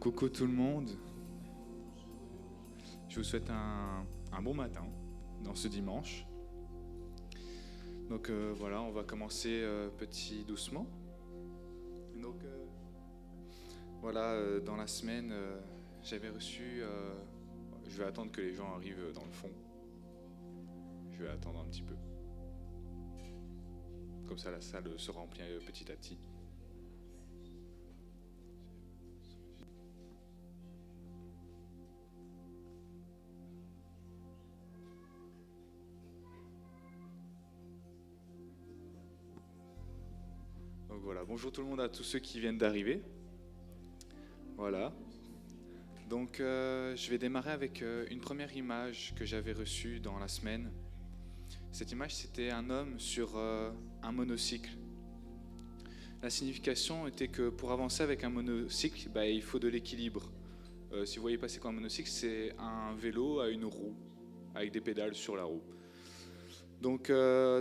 Coucou tout le monde, je vous souhaite un bon matin dans ce dimanche. Donc voilà, on va commencer petit doucement. Donc voilà, dans la semaine, j'avais reçu, je vais attendre que les gens arrivent dans le fond. Je vais attendre un petit peu. Comme ça la salle se remplit petit à petit. Donc voilà, bonjour tout le monde à tous ceux qui viennent d'arriver. Voilà. Donc je vais démarrer avec une première image que j'avais reçue dans la semaine. Cette image, c'était un homme sur un monocycle. La signification était que pour avancer avec un monocycle, il faut de l'équilibre. Si vous voyez pas c'est quoi un monocycle, c'est un vélo à une roue, avec des pédales sur la roue. Donc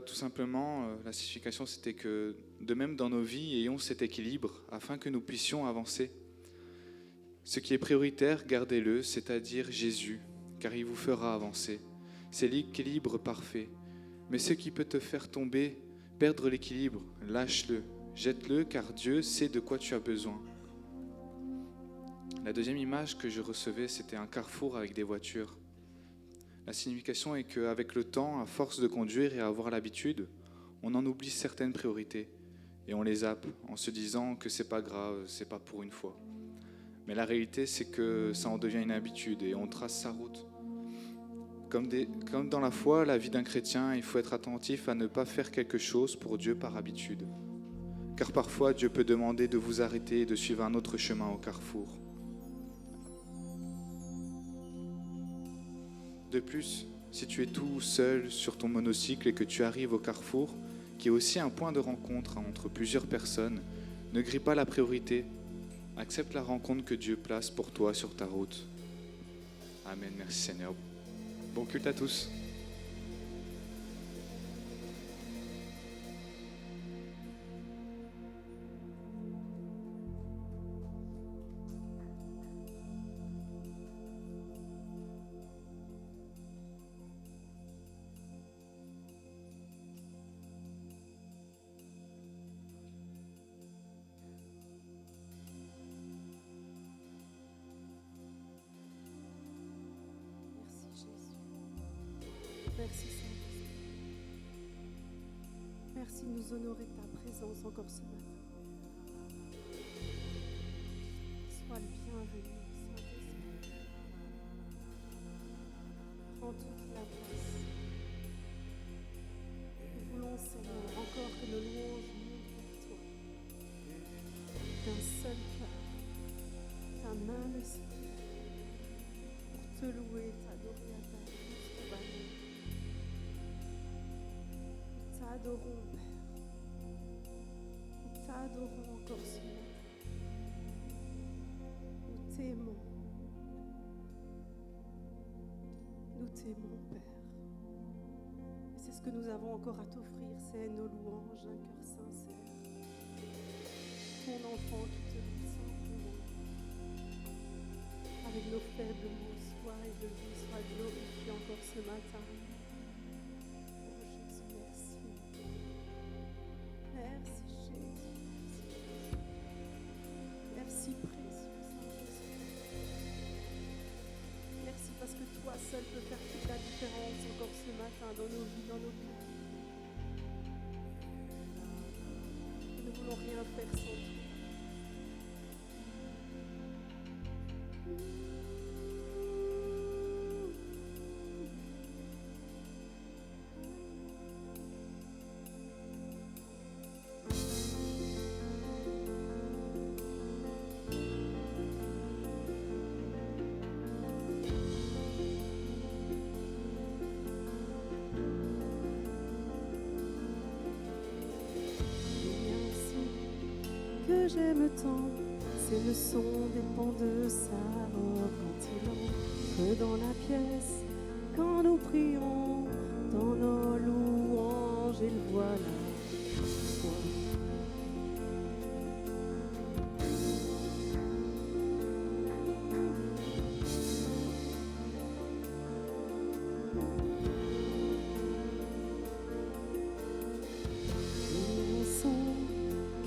tout simplement, la signification c'était que de même dans nos vies, ayons cet équilibre afin que nous puissions avancer. Ce qui est prioritaire, gardez-le, c'est-à-dire Jésus, car il vous fera avancer. C'est l'équilibre parfait. Mais ce qui peut te faire tomber, perdre l'équilibre, lâche-le, jette-le, car Dieu sait de quoi tu as besoin. La deuxième image que je recevais, c'était un carrefour avec des voitures. La signification est qu'avec le temps, à force de conduire et à avoir l'habitude, on en oublie certaines priorités et on les zappe en se disant que c'est pas grave, c'est pas pour une fois. Mais la réalité, c'est que ça en devient une habitude et on trace sa route. Comme dans la foi, la vie d'un chrétien, il faut être attentif à ne pas faire quelque chose pour Dieu par habitude. Car parfois, Dieu peut demander de vous arrêter et de suivre un autre chemin au carrefour. De plus, si tu es tout seul sur ton monocycle et que tu arrives au carrefour, qui est aussi un point de rencontre entre plusieurs personnes, ne grille pas la priorité. Accepte la rencontre que Dieu place pour toi sur ta route. Amen, merci Seigneur. Bon culte à tous. Merci Saint-Esprit. Merci de nous honorer de ta présence encore ce matin. Sois le bienvenu, Saint-Esprit. Prends toute la place. Nous voulons, Seigneur, encore que nos louanges montent vers toi. D'un seul cœur, ta main le Seigneur, pour te louer, t'adorer à ta juste valeur. Nous t'adorons, Père. Nous t'adorons encore ce matin. Nous t'aimons. Nous t'aimons, Père. Et c'est ce que nous avons encore à t'offrir, c'est nos louanges, un cœur sincère. Ton enfant qui te loue simplement. Avec nos faibles mots, sois élevé, sois glorifié encore ce matin. Merci Jésus. Merci précieux Saint-Jésus. Merci parce que toi seul peux faire toute la différence encore ce matin dans nos vies, dans nos cœurs. Nous ne voulons rien faire sans toi. Que j'aime tant, c'est le son des pans de sa robe quand il entre dans la pièce, quand nous prions dans nos louanges, et le voilà.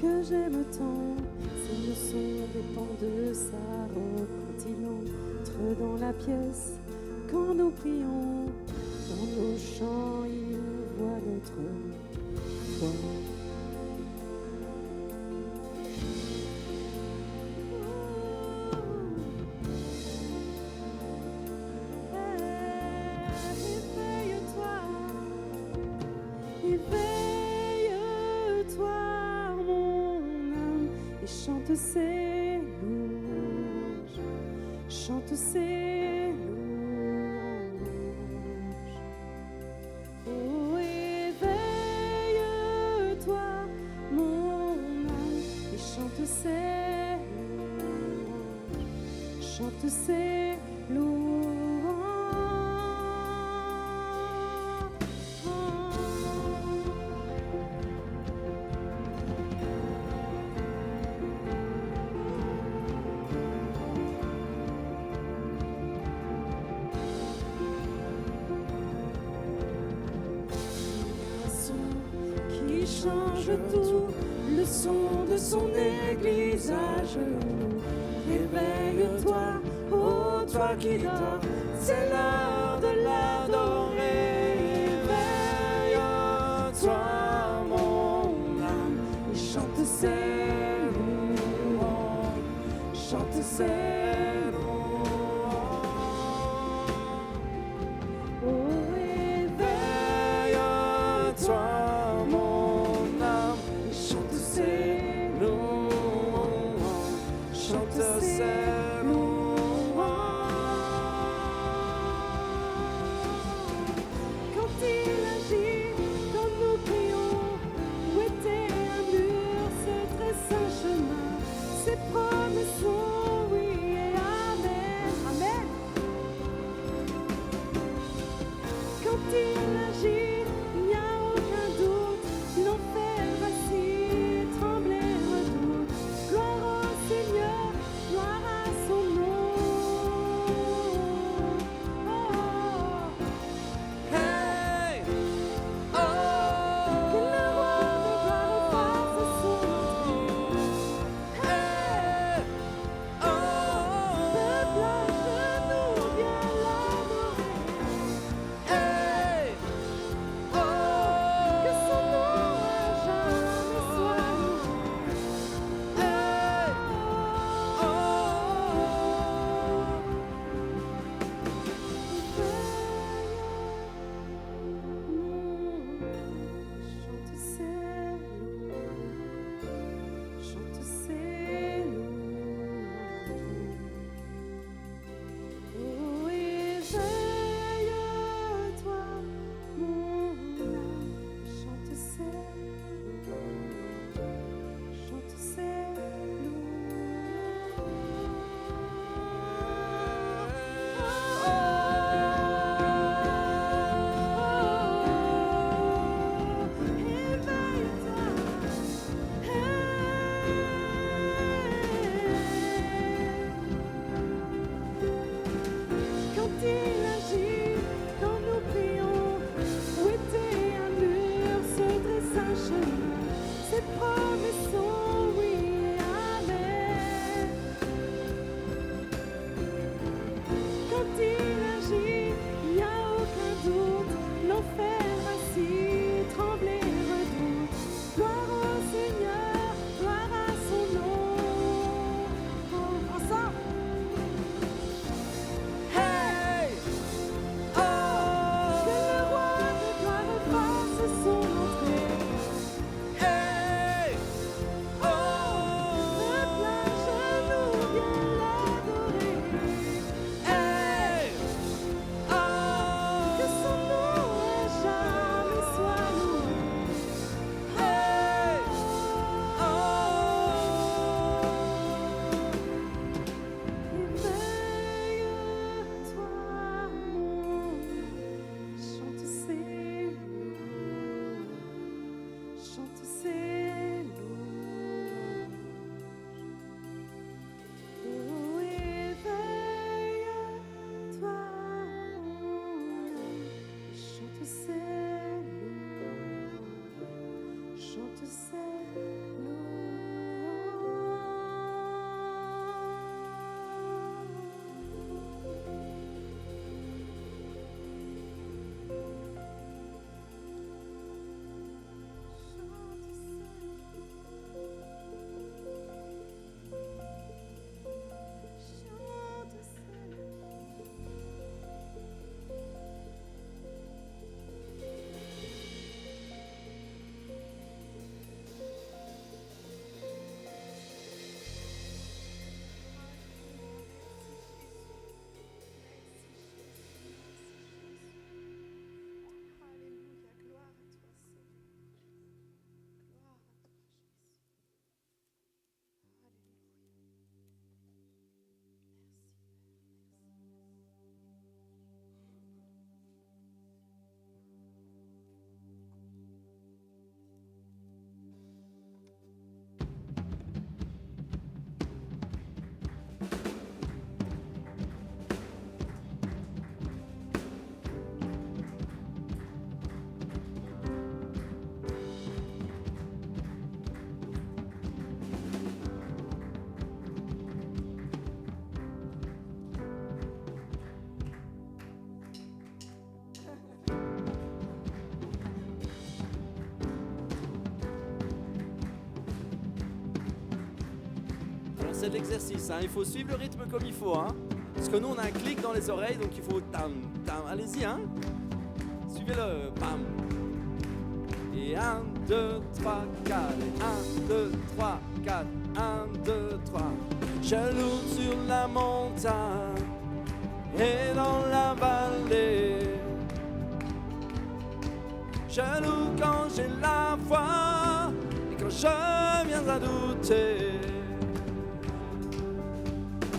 que j'aime tant, c'est le son des pans de sa robe quand il entre dans la pièce. Quand nous prions, dans nos chants, il voit notre foi. Éveille-toi, mon âme, et chante ses louanges, chante ses louanges. Oh, éveille-toi, mon âme, et chante ses louanges, chante ses louanges. Qui change tout, le son de son église à genoux. Réveille-toi, ô toi qui dors, c'est l'heure de l'adorer. Réveille-toi, mon âme, et chante ses louanges, chante ses louanges. Oh, éveille-toi, chante ses louanges. Quand il agit, quand nous prions, où était un mur, ce très saint chemin, ses promesses sont oui et c'est de l'exercice. Hein. Il faut suivre le rythme comme il faut. Hein. Parce que nous, on a un clic dans les oreilles, donc il faut tam, tam. Allez-y, hein. Suivez-le. Bam. Et 1, 2, 3, 4. Et 1, 2, 3, 4. 1, 2, 3. Je loue sur la montagne et dans la vallée. Je loue quand j'ai la foi et quand je viens à douter.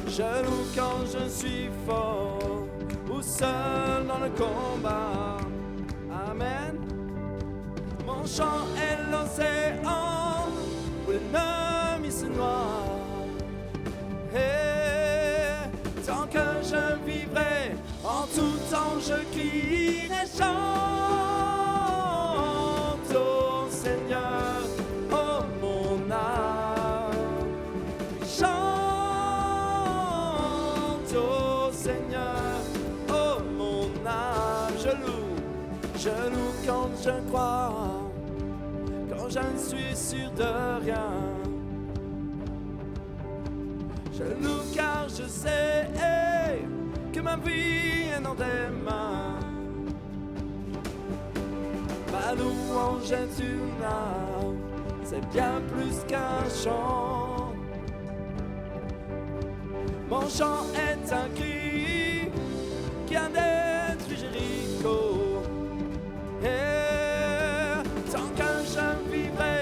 Je loue quand je suis fort ou seul dans le combat. Amen. Mon chant est l'océan où l'ennemi se noie. Et tant que je vivrai, en tout temps je crierai, chante au Seigneur, oh mon âme. Chante au Seigneur, oh mon âme. Je loue quand je crois, quand je ne suis sûr de rien. Je loue car je sais que ma vie est dans tes mains. Ma louange est une âme, c'est bien plus qu'un chant. Mon chant est un cri qui a détruit Jéricho. Et tant que je vivrai,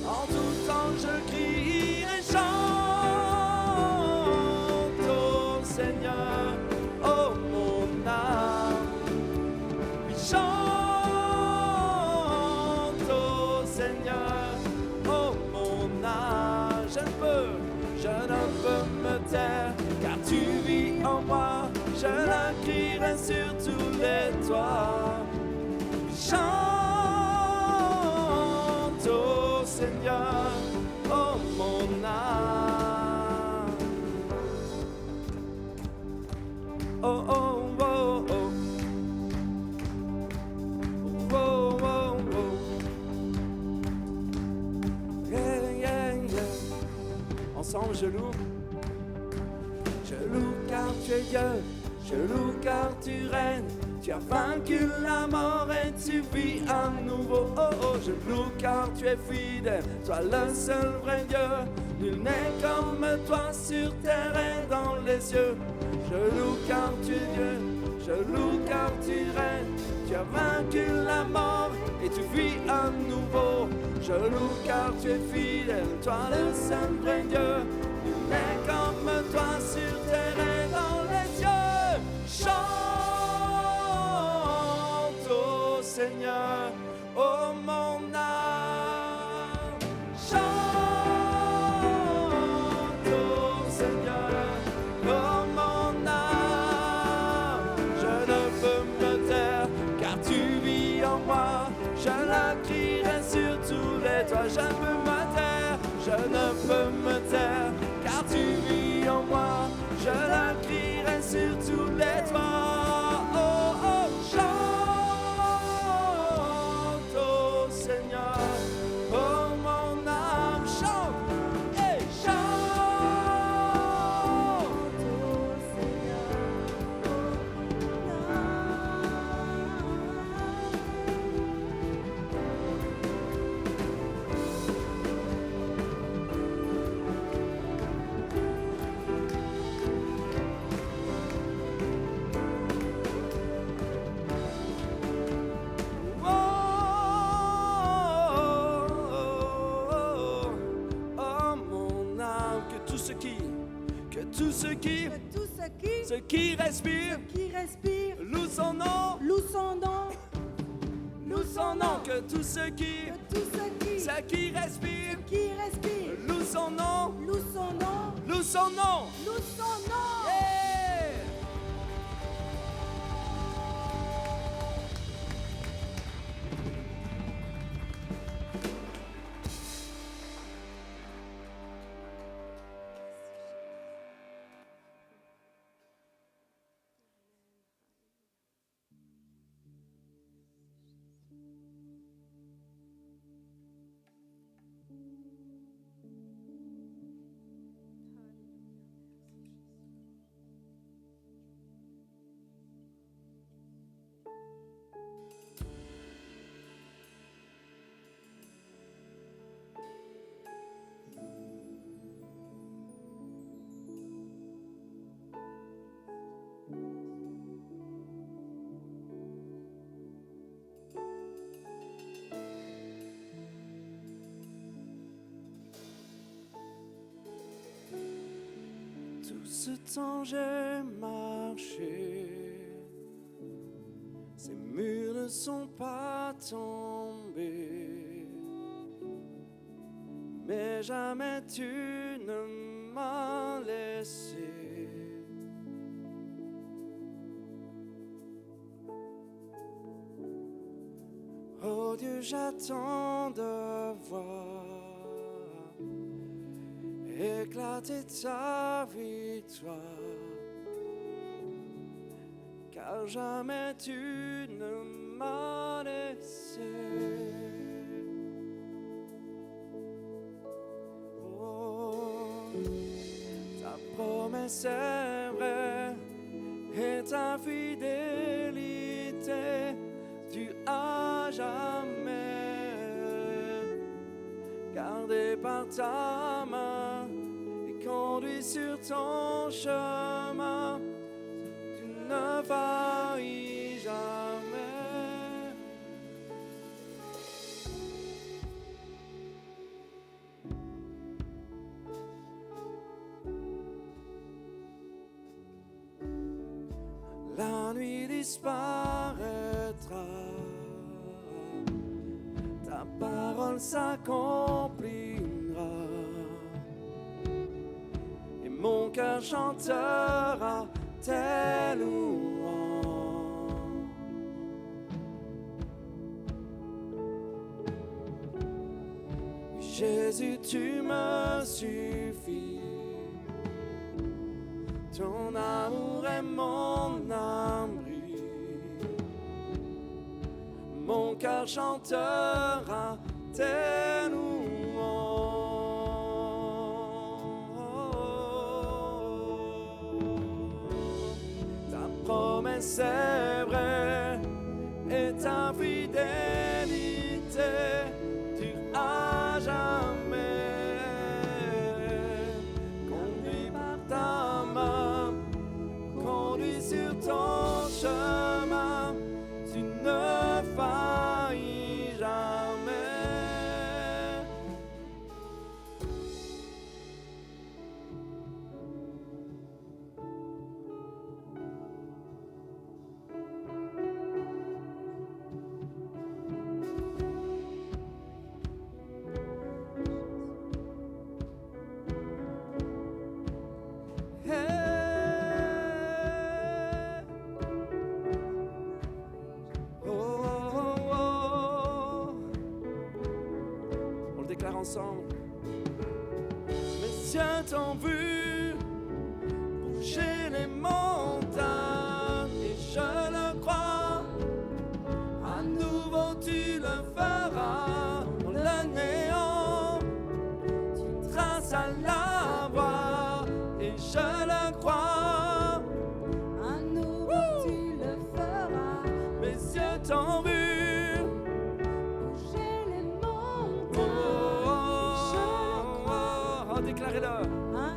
en tout temps je crierai, chante au Seigneur, oh mon âme. Oui, chante au Seigneur, oh mon âme. Je ne peux me taire, car tu vis en moi. Je la crierai sur tous les toits. Chante au Seigneur, oh mon âme. Oh oh oh oh. Oh oh oh. Yeah yeah yeah. Ensemble je loue. Je loue car tu es Dieu. Je loue car tu règnes. Tu as vaincu la mort et tu vis à nouveau. Oh oh, je loue car tu es fidèle, toi le seul vrai Dieu. Nul n'est comme toi sur terre et dans les cieux. Je loue car tu es Dieu, je loue car tu règnes. Tu as vaincu la mort et tu vis à nouveau. Je loue car tu es fidèle, toi le seul vrai Dieu. Nul n'est comme toi sur terre et dans les cieux. Chante au Seigneur, oh mon âme. Chante au Seigneur, oh mon âme. Je ne peux me taire, car tu vis en moi. Je la crierai sur tous les toits. Je peux me taire, je ne peux me taire, car tu vis en moi. Je la crierai sur tous les toits. Oh oh, chante au Seigneur, oh mon âme, chante, et chante au Seigneur, oh mon ce qui respire, loue son nom, que tout ce qui respire, loue son nom, yeah. ce temps j'ai marché, ces murs ne sont pas tombés, mais jamais tu ne m'as laissé. Oh Dieu, j'attends de voir éclater ta victoire, car jamais tu ne m'as laissé. Oh, ta promesse est vraie et ta fidélité dure à jamais, gardé par ta main et conduit sur ton chemin, tu ne faillis jamais. La nuit disparaîtra, ta parole s'accomplira, et mon cœur chantera tes louanges. Jésus, tu me suffis, ton amour est mon abri, mon cœur chantera tes louanges. Ta promesse est vraie et ta fidélité dure à jamais, conduit par ta main, conduit sur ton chemin, tu ne faillis jamais. On le déclare ensemble. Mes yeux t'ont vu bouger les montagnes et je le crois. À nouveau tu le feras dans le néant. Tu traces la voie et je le crois. À nouveau tu le feras. Mes yeux t'ont vu. Déclarez-le. À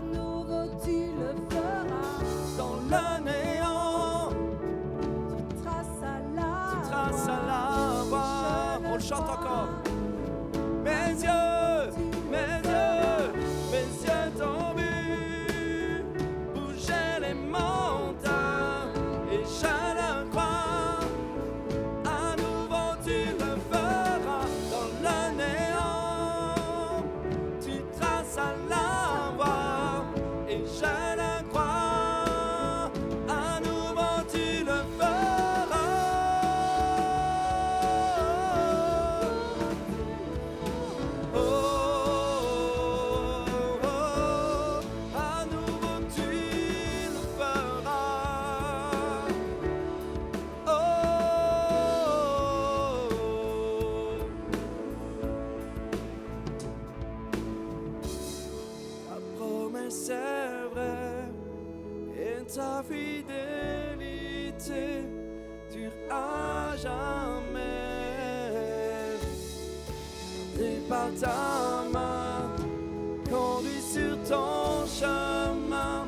nouveau tu le feras. Dans le néant, Tu traces à la voie. On le chante encore. Mes yeux t'ont vu bouger les montagnes et je le crois. À nouveau tu le feras. Dans le néant, tu traces à la et je le crois, à nouveau tu le feras. Oh, oh, oh, à nouveau tu le feras. Oh, ta promesse est vraie et ta fidélité dure à jamais. Et par ta main, conduit sur ton chemin,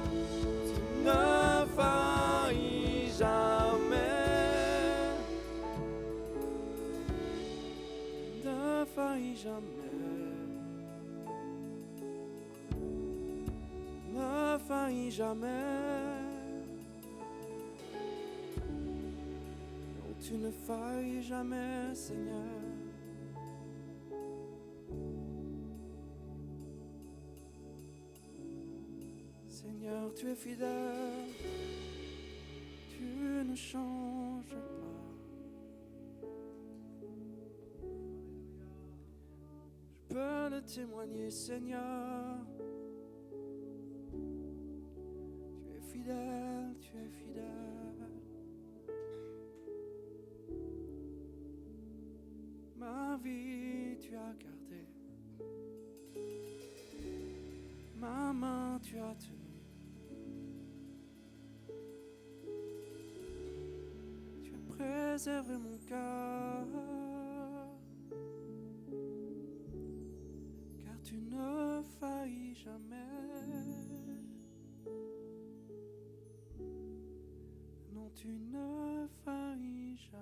tu ne faillis jamais. Ne faillis jamais. Ne faillis faillis jamais. Non, tu ne faillis jamais, Seigneur. Seigneur, tu es fidèle, tu ne changes pas. Je peux le témoigner, Seigneur. Tu es fidèle, tu es fidèle. Ma vie, tu as gardé. Ma main, tu as tenu. Tu as préservé mon cœur. Car tu ne faillis jamais. Non, tu ne faillis jamais.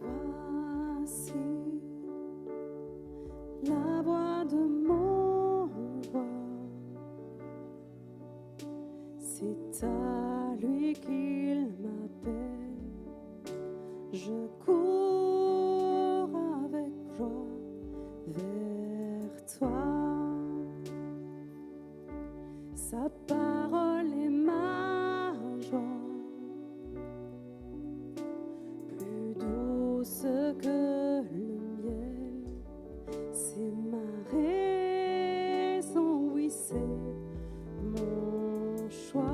Voici la voix de mon roi. C'est à lui qu'il m'appelle. Je cours avec joie vers toi. Sa parole est ma joie. Plus douce que le miel, c'est ma raison, oui, c'est mon choix.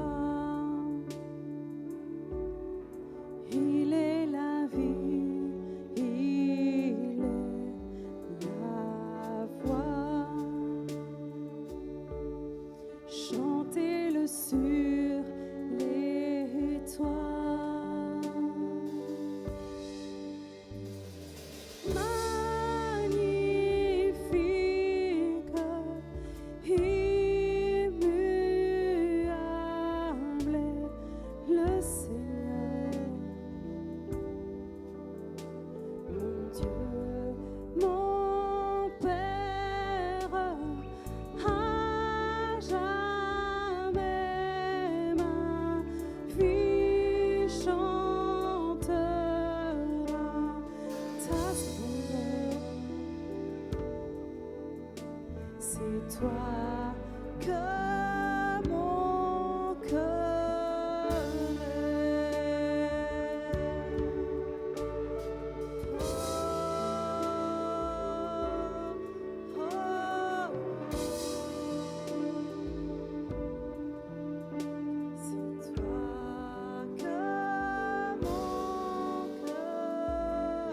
Il est la vie, il est la voix. Chantez-le sur les toits. Magnifique, immuable est le Seigneur, mon Dieu, mon Père, à jamais ma vie chantera ta splendeur. C'est toi que mon cœur c'est toi que mon cœur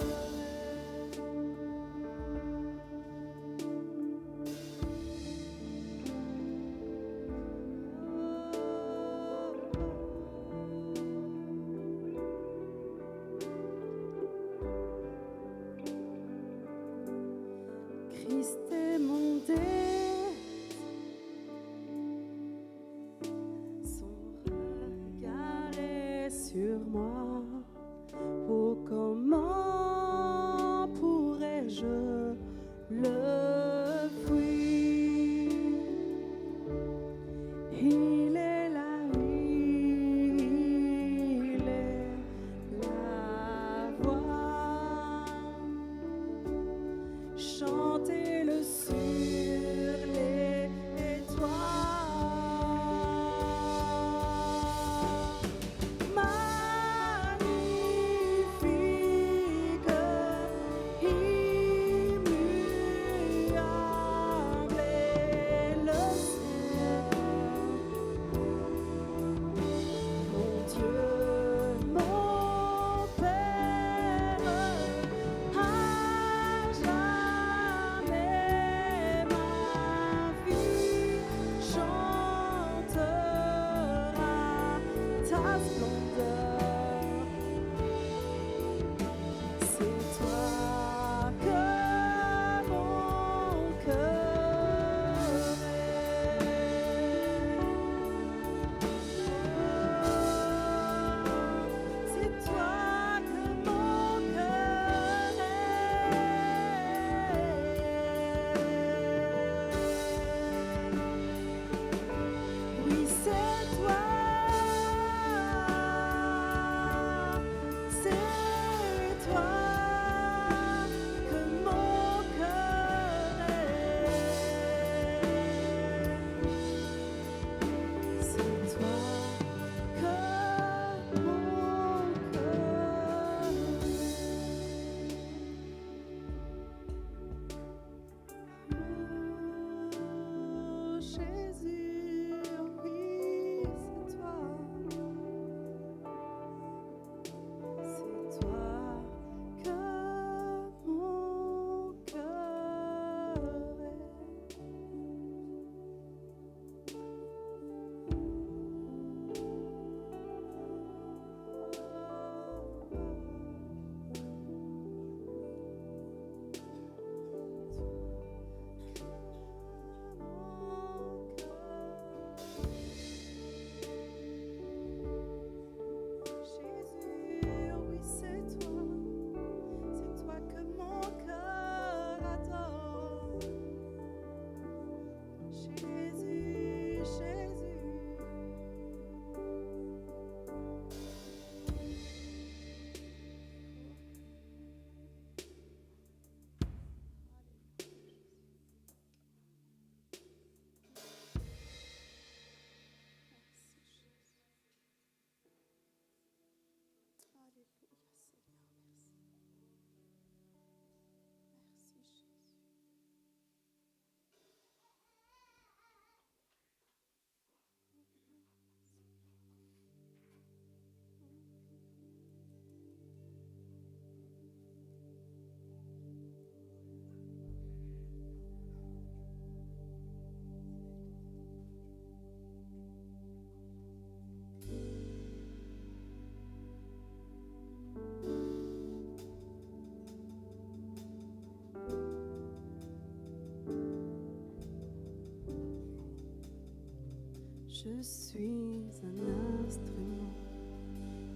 Je suis un instrument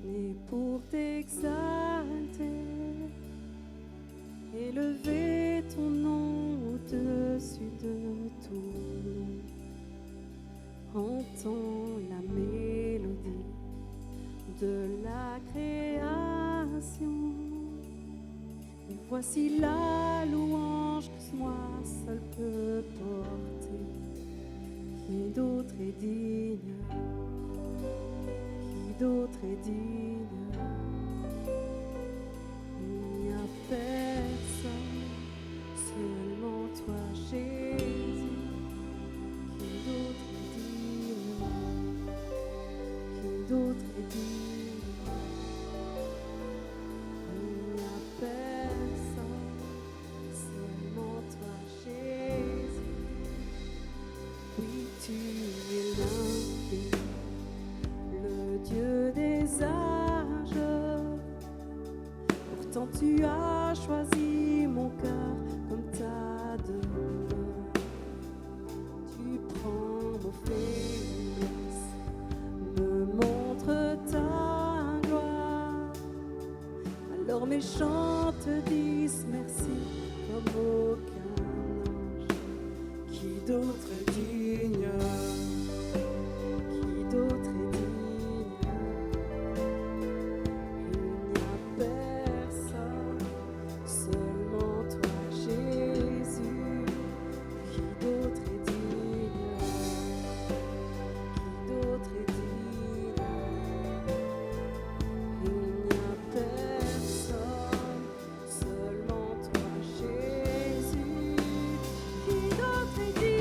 né pour t'exalter, élever ton nom au-dessus de tout nom. Entends la mélodie de la création. Et voici la louange que moi seul peux porter. Qui d'autre est digne? Qui d'autre est digne? Il n'y a personne, seulement toi, Jésus. Qui d'autre est digne? Qui d'autre est digne? Il n'y a personne, seulement toi, Jésus. Oui, tu es l'infini, le Dieu des âges. Pourtant tu as choisi mon cœur comme ta demeure. Tu prends mon faiblesse, me montres ta gloire. Alors mes chants te disent merci comme aucun ange. Qui d'autre est digne? Qui d'autre est digne? Il n'y a personne, seulement toi, Jésus. Qui d'autre est digne? Qui d'autre est digne? Il n'y a personne, seulement toi, Jésus. Qui d'autre est digne?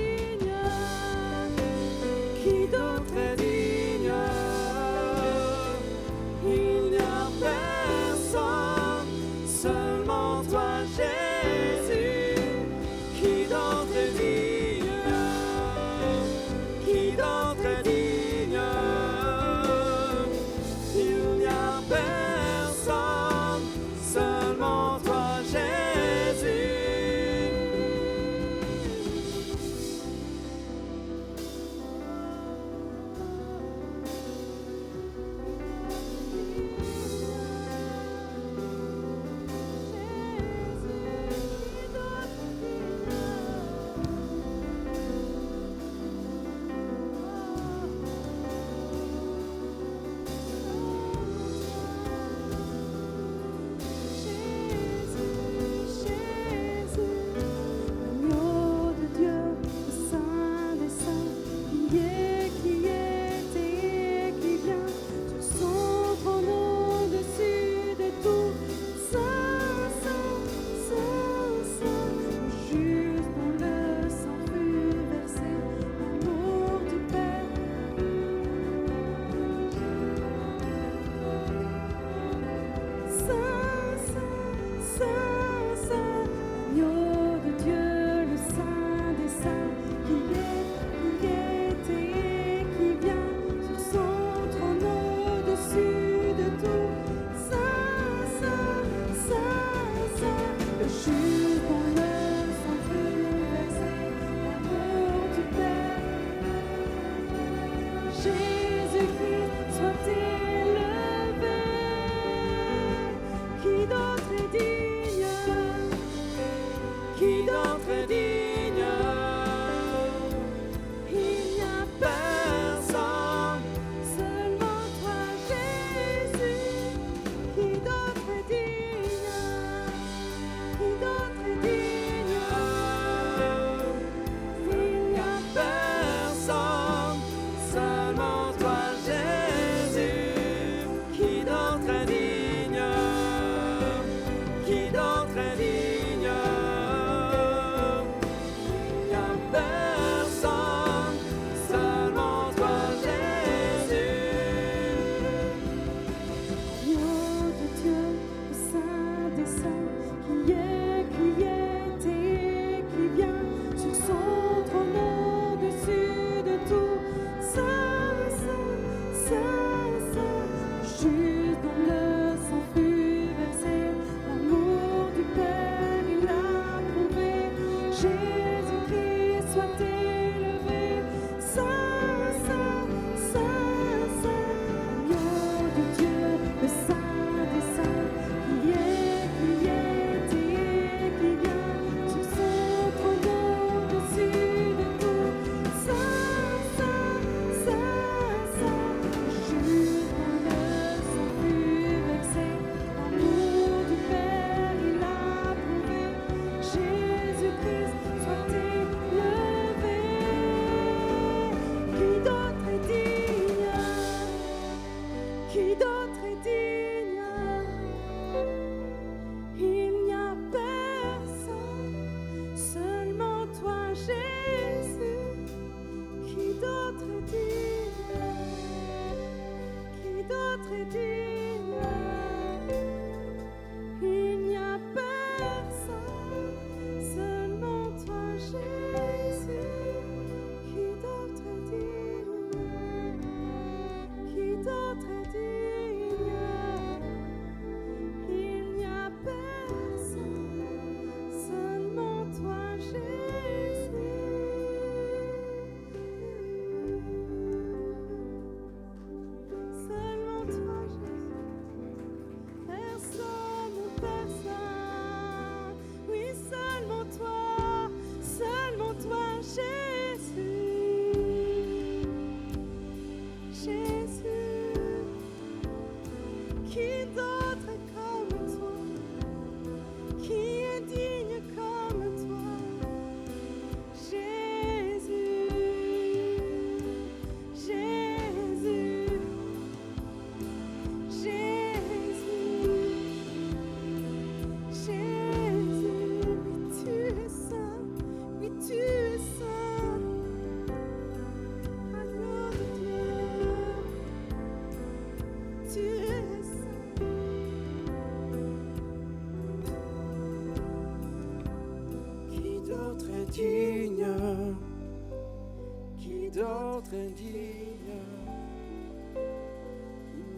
digne.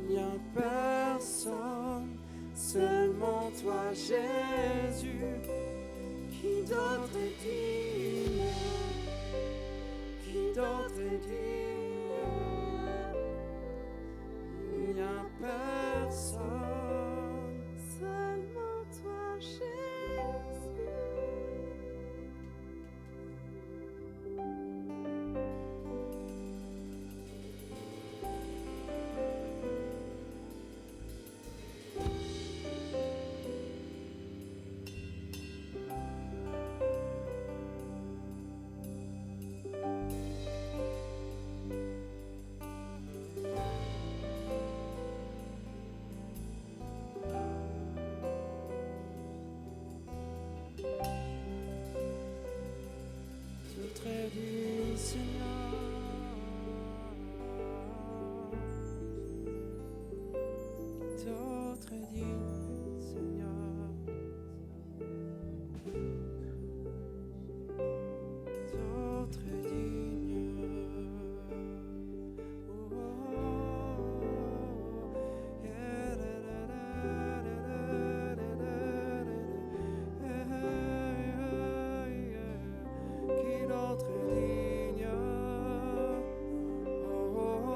Il n'y a personne, seulement toi, Jésus. Qui d'autre est digne? Qui d'autre est digne? Il n'y a personne, Seulement toi, Jésus. tout très digne, Seigneur. Tout très digne, Seigneur. Tout très digne. Oh, oh, yeah, da, da, da, da, da, da, da, qui d'autre est digne? Oh,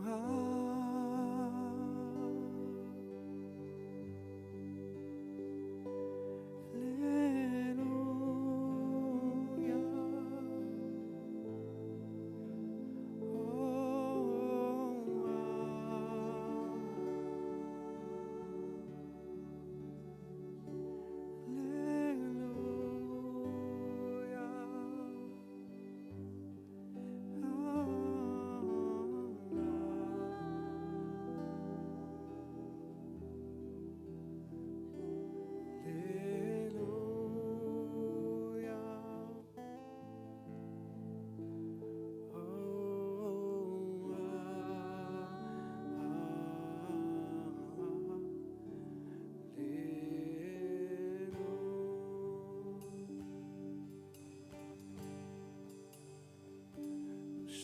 oh, yeah, yeah, da,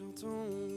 chantons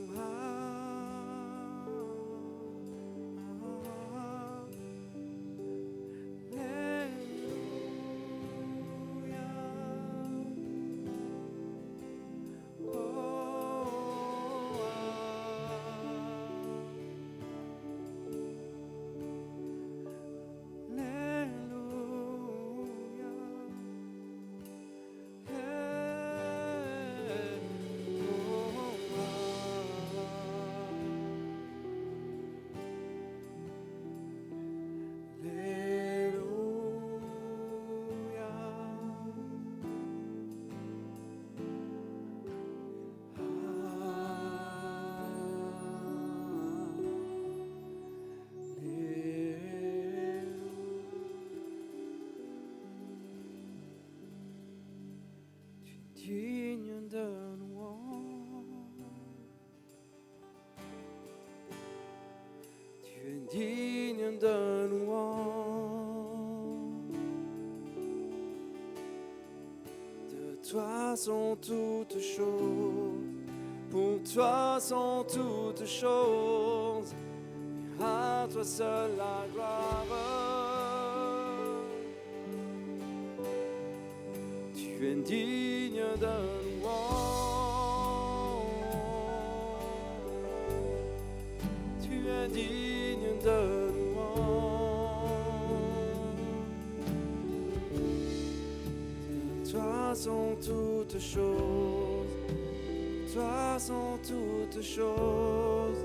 digne de louange. De toi sont toutes choses, pour toi sont toutes choses, à toi seul la gloire. Tu es digne de louange, tu es digne de louange. De toi sont toutes choses, toi sont toutes choses,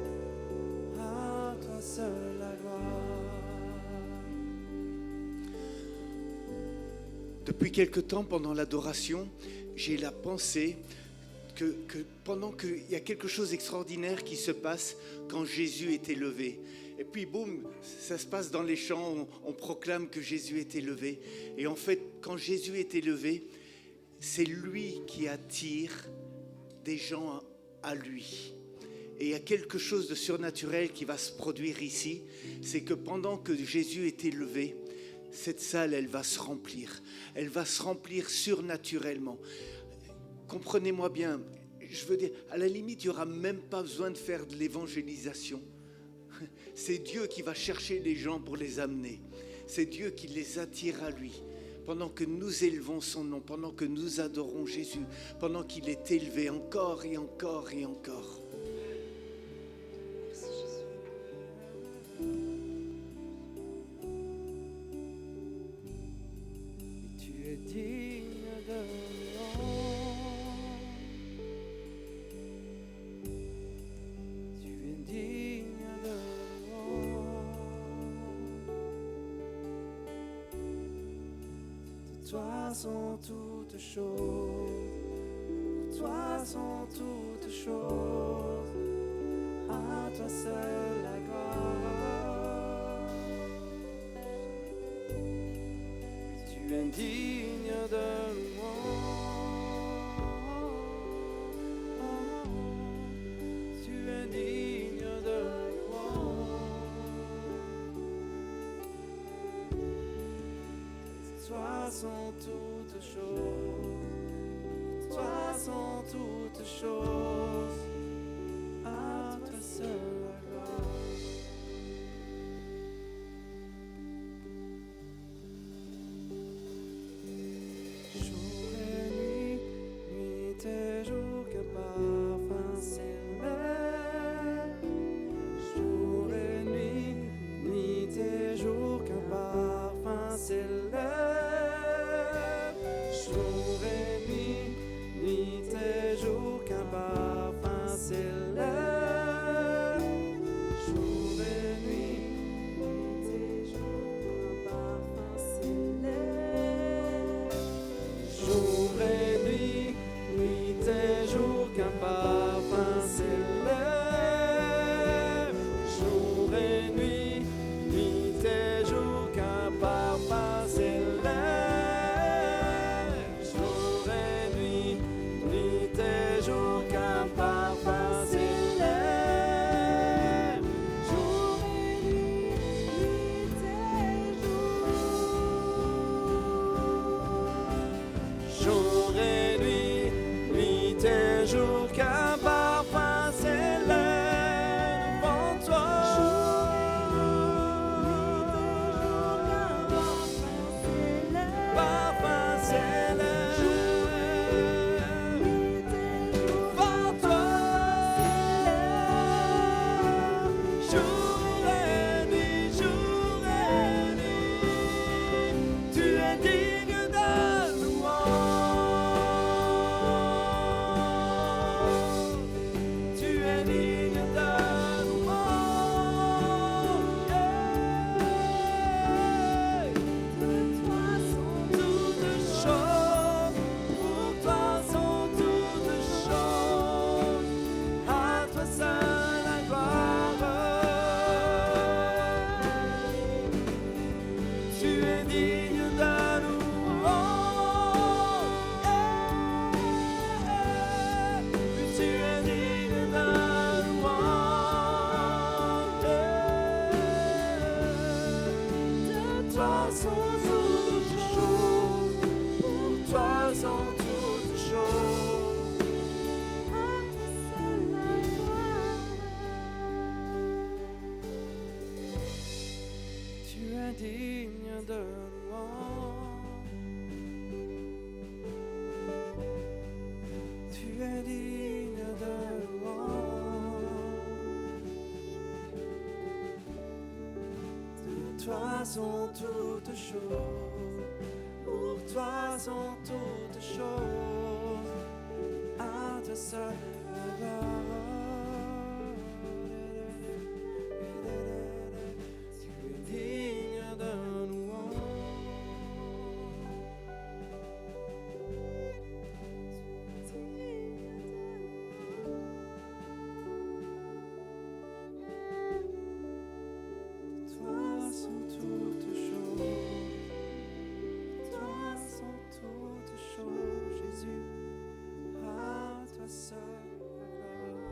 à toi seul la gloire. Depuis quelque temps, pendant l'adoration, j'ai la pensée que pendant qu'il y a quelque chose d'extraordinaire qui se passe quand Jésus est élevé. Et puis boum, ça se passe dans les chants, on proclame que Jésus est élevé. Et en fait, quand Jésus est élevé, c'est lui qui attire des gens à lui. Et il y a quelque chose de surnaturel qui va se produire ici, c'est que pendant que Jésus est élevé, cette salle, elle va se remplir. Elle va se remplir surnaturellement. Comprenez-moi bien, je veux dire, à la limite, il n'y aura même pas besoin de faire de l'évangélisation. C'est Dieu qui va chercher les gens pour les amener. C'est Dieu qui les attire à lui. Pendant que nous élevons son nom, pendant que nous adorons Jésus, pendant qu'il est élevé encore et encore et encore. Tu es digne de louange, tu es digne de louange. De toi sont toutes choses, pour toi sont toutes choses, à toi seul la gloire. Tu es digne de louange, tu es digne de louange. Toi sont toutes choses, toi sont toutes choses, à toi seul la gloire. Jour et nuit, nuit et jour, qu'un parfum s'élève. Jour et nuit, nuit et jour, qu'un parfum s'élève. Jour et nuit, nuit et jour, qu'un parfum s'élève. Jour et nuit, nuit et jour, qu'un parfum s'élève. Jour et nuit, nuit et jour, qu'un parfum s'élève. Jour et nuit, nuit et jour, qu'un parfum s'élève. Jour et nuit, nuit et jour, qu'un parfum s'élève. Jour et nuit, nuit et jour. Jour et nuit, nuit et jour, qu'un parfum s'élève devant toi. Parfum s'élève devant toi. Jour et nuit, tu es digne de louange. Tu es digne de louange. De toi sont toutes choses, pour toi sont toutes choses, à toi seul la gloire. toi sont toutes choses. Pour toi sont toutes choses. À toi seul la gloire. Tu es digne de louange. Toi sont toutes choses. Toi sont toutes choses, Jésus. À toi seul la gloire.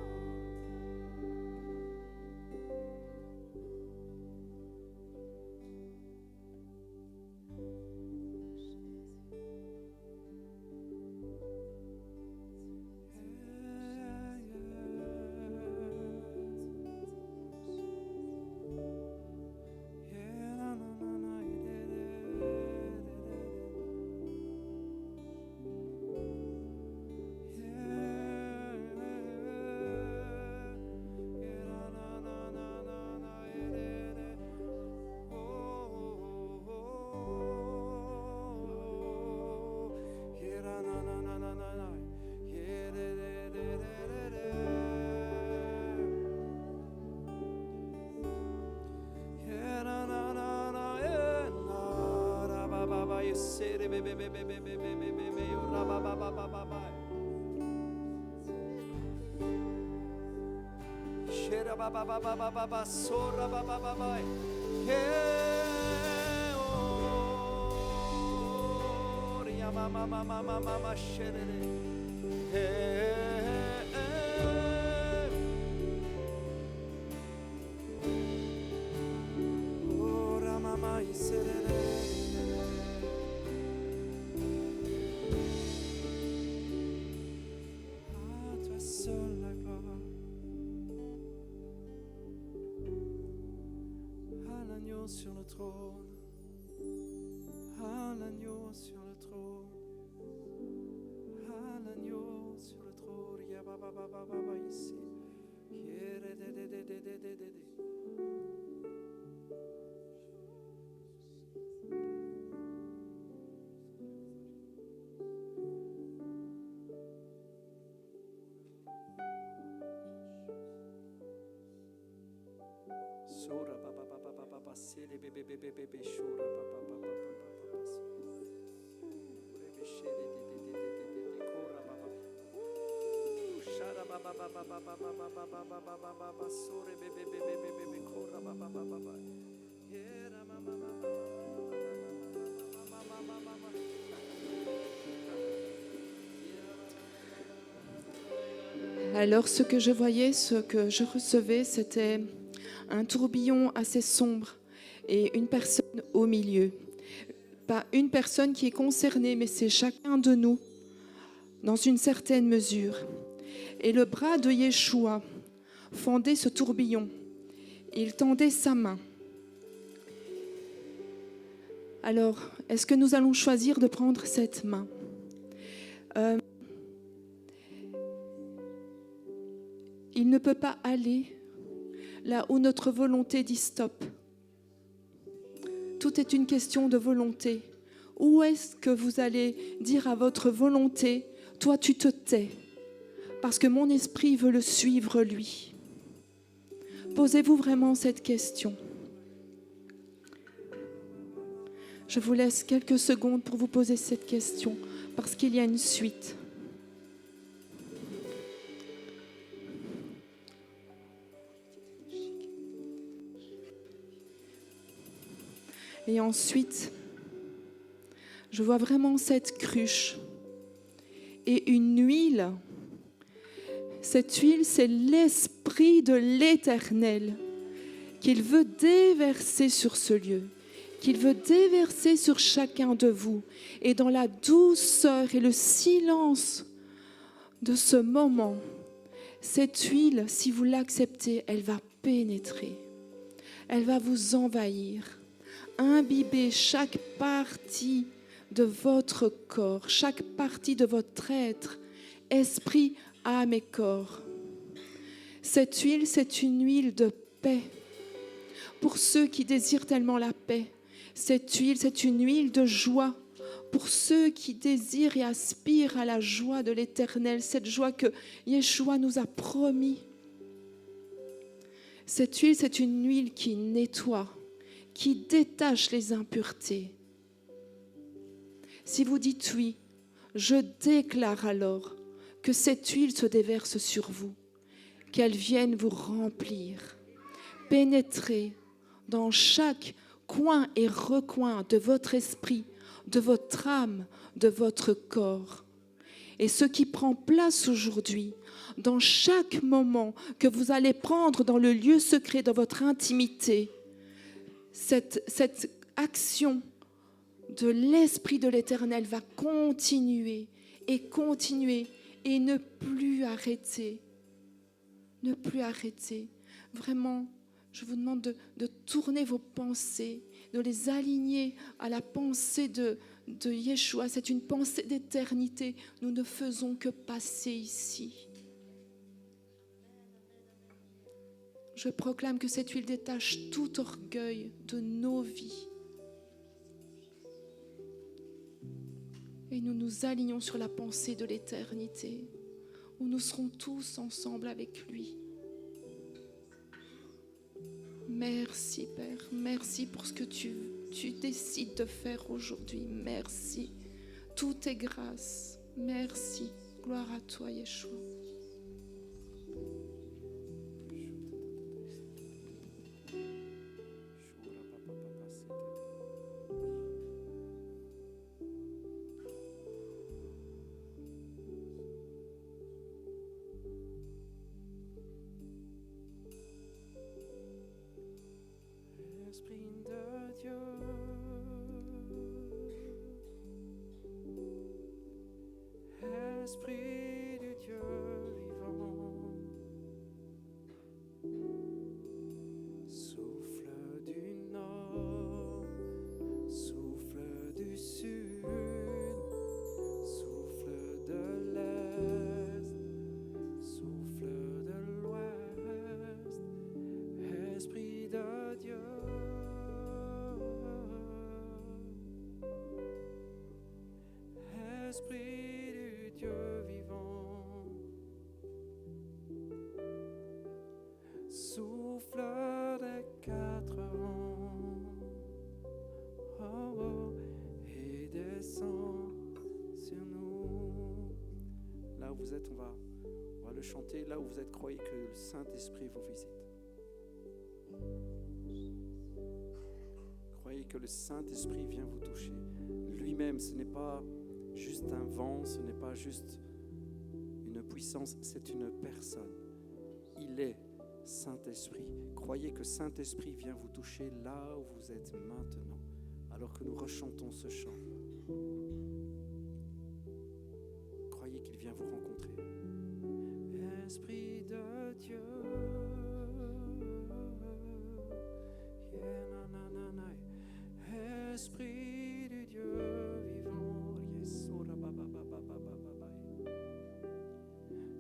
À toi seul la gloire. À l'agneau sur le trône. À l'agneau sur le trône. À l'agneau sur le trône. Ya ba ba ba ba ba ba ici. Yere de de de de de de de. Sora pa pa pa pa pa pa pa sele be be be be be be shora pa pa pa pa pa pa pa pa ore be shele de kora pa pa shara pa pa pa pa pa pa pa pa pa pa pa pa pa pa sore be be be be be be be kora pa pa pa pa pa era ma ma ma Alors ce que je voyais, ce que je recevais, c'était un tourbillon assez sombre et une personne au milieu. Pas une personne qui est concernée, mais c'est chacun de nous dans une certaine mesure. Et le bras de Yeshua fendait ce tourbillon. Il tendait sa main. Alors, est-ce que nous allons choisir de prendre cette main ? Il ne peut pas aller là où notre volonté dit stop. Tout est une question de volonté. Où est-ce que vous allez dire à votre volonté, toi tu te tais, parce que mon esprit veut le suivre lui. Posez-vous vraiment cette question. Je vous laisse quelques secondes pour vous poser cette question, parce qu'il y a une suite. Et ensuite, je vois vraiment cette cruche et une huile. Cette huile, c'est l'Esprit de l'Éternel qu'il veut déverser sur ce lieu, qu'il veut déverser sur chacun de vous. Et dans la douceur et le silence de ce moment, cette huile, si vous l'acceptez, elle va pénétrer. Elle va vous envahir, imbiber chaque partie de votre corps, chaque partie de votre être, esprit, âme et corps. Cette huile, c'est une huile de paix. pour ceux qui désirent tellement la paix. Cette huile, c'est une huile de joie pour ceux qui désirent et aspirent à la joie de l'Éternel, cette joie que Yeshua nous a promis. Cette huile, c'est une huile qui nettoie, qui détache les impuretés. Si vous dites oui, je déclare alors que cette huile se déverse sur vous, qu'elle vienne vous remplir, pénétrer dans chaque coin et recoin de votre esprit, de votre âme, de votre corps. Et ce qui prend place aujourd'hui, dans chaque moment que vous allez prendre dans le lieu secret, dans votre intimité, cette action de l'Esprit de l'Éternel va continuer et ne plus arrêter. Ne plus arrêter. Vraiment, je vous demande de tourner vos pensées, de les aligner à la pensée de Yeshua. C'est une pensée d'éternité. Nous ne faisons que passer ici. Je proclame que cette huile détache tout orgueil de nos vies. Et nous nous alignons sur la pensée de l'éternité, où nous serons tous ensemble avec lui. Merci Père, merci pour ce que tu décides de faire aujourd'hui. Merci. Tout est grâce. Merci. Gloire à toi, Yeshua. Esprit de Dieu, Esprit du Dieu vivant, souffle du nord, souffle du sud, souffle de l'est, souffle de l'ouest, Esprit de Dieu. Esprit du Dieu vivant, souffle des quatre vents, oh, oh, et descend sur nous. Là où vous êtes, on va le chanter. Là où vous êtes, croyez que le Saint-Esprit vous visite. Croyez que le Saint-Esprit vient vous toucher. Lui-même, ce n'est pas juste un vent, ce n'est pas juste une puissance, c'est une personne. Il est Saint-Esprit. Croyez que Saint-Esprit vient vous toucher là où vous êtes maintenant, alors que nous rechantons ce chant. Croyez qu'il vient vous rencontrer. Esprit de Dieu, Esprit du Dieu vivant,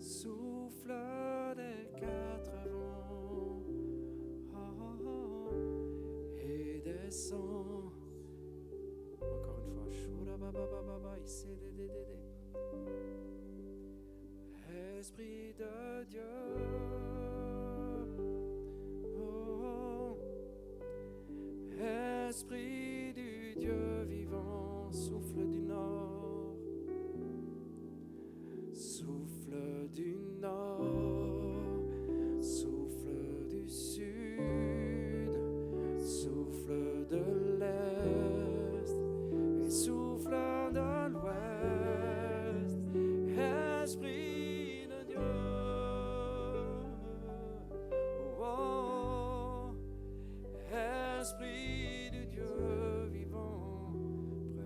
souffle des quatre vents, oh, oh, et descend. Encore une fois, Esprit de Dieu, oh, Esprit du Dieu vivant, souffle du nord, souffle du nord, souffle du sud, souffle de l'est et souffle de l'ouest, Esprit de Dieu, oh, Esprit du Dieu vivant,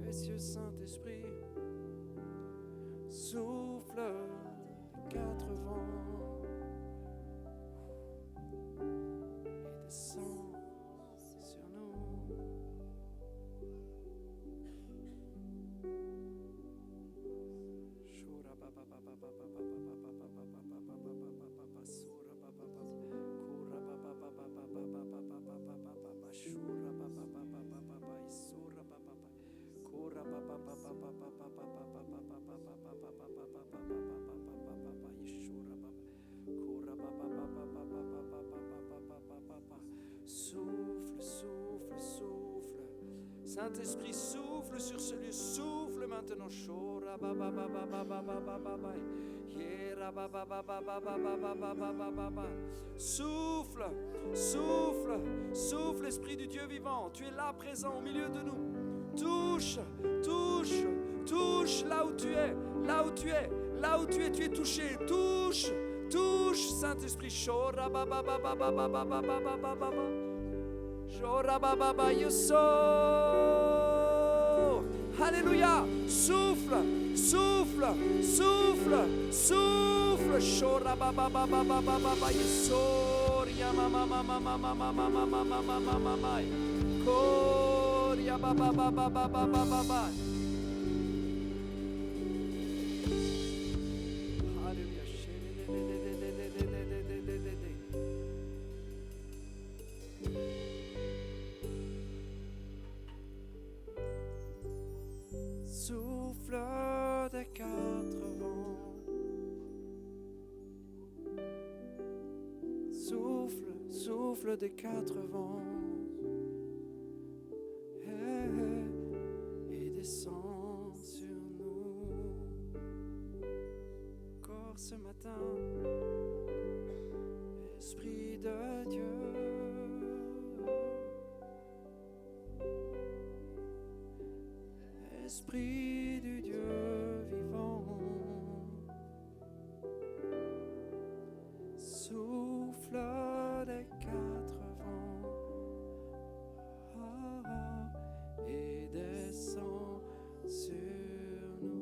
précieux Saint-Esprit, souffle quatre vents et descend sur nous. Saint-Esprit, souffle sur ce lieu, souffle maintenant. Shora ba ba ba ba ba ba ba ba ba ba. Yera ba ba ba ba ba ba ba ba ba ba ba ba ba. Souffle, souffle, souffle, Esprit du Dieu vivant. Tu es là présent au milieu de nous. Touche, touche, touche là où tu es, là où tu es, là où tu es touché. Touche, touche, Saint-Esprit. Shora ba ba ba ba ba ba ba ba ba ba ba ba. Shora ba ba ba yoso. Alléluia. Souffle, souffle, souffle, souffle. Shora ba ba ba ba ba ba ba ba yoso. Ya ma ma ma ma ma ma ma ma ma ma ma ma ma ma. Koria ba ba ba ba ba ba ba ba ba. Alléluia. Souffle des quatre vents. Souffle, souffle des quatre vents. Et descend sur nous. Encore ce matin, Esprit de Dieu. Esprit du Dieu vivant, souffle des quatre vents et descend sur nous.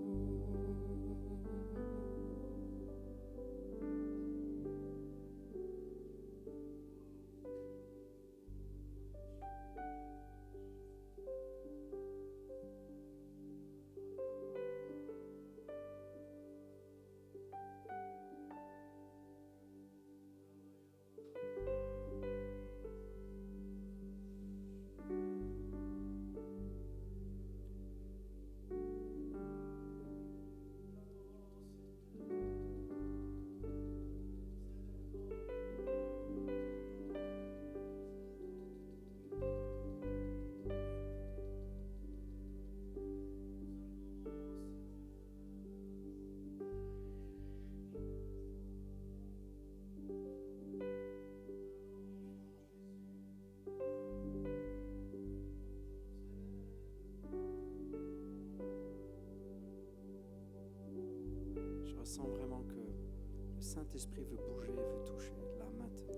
Je ressens vraiment que le Saint-Esprit veut bouger, veut toucher, là maintenant.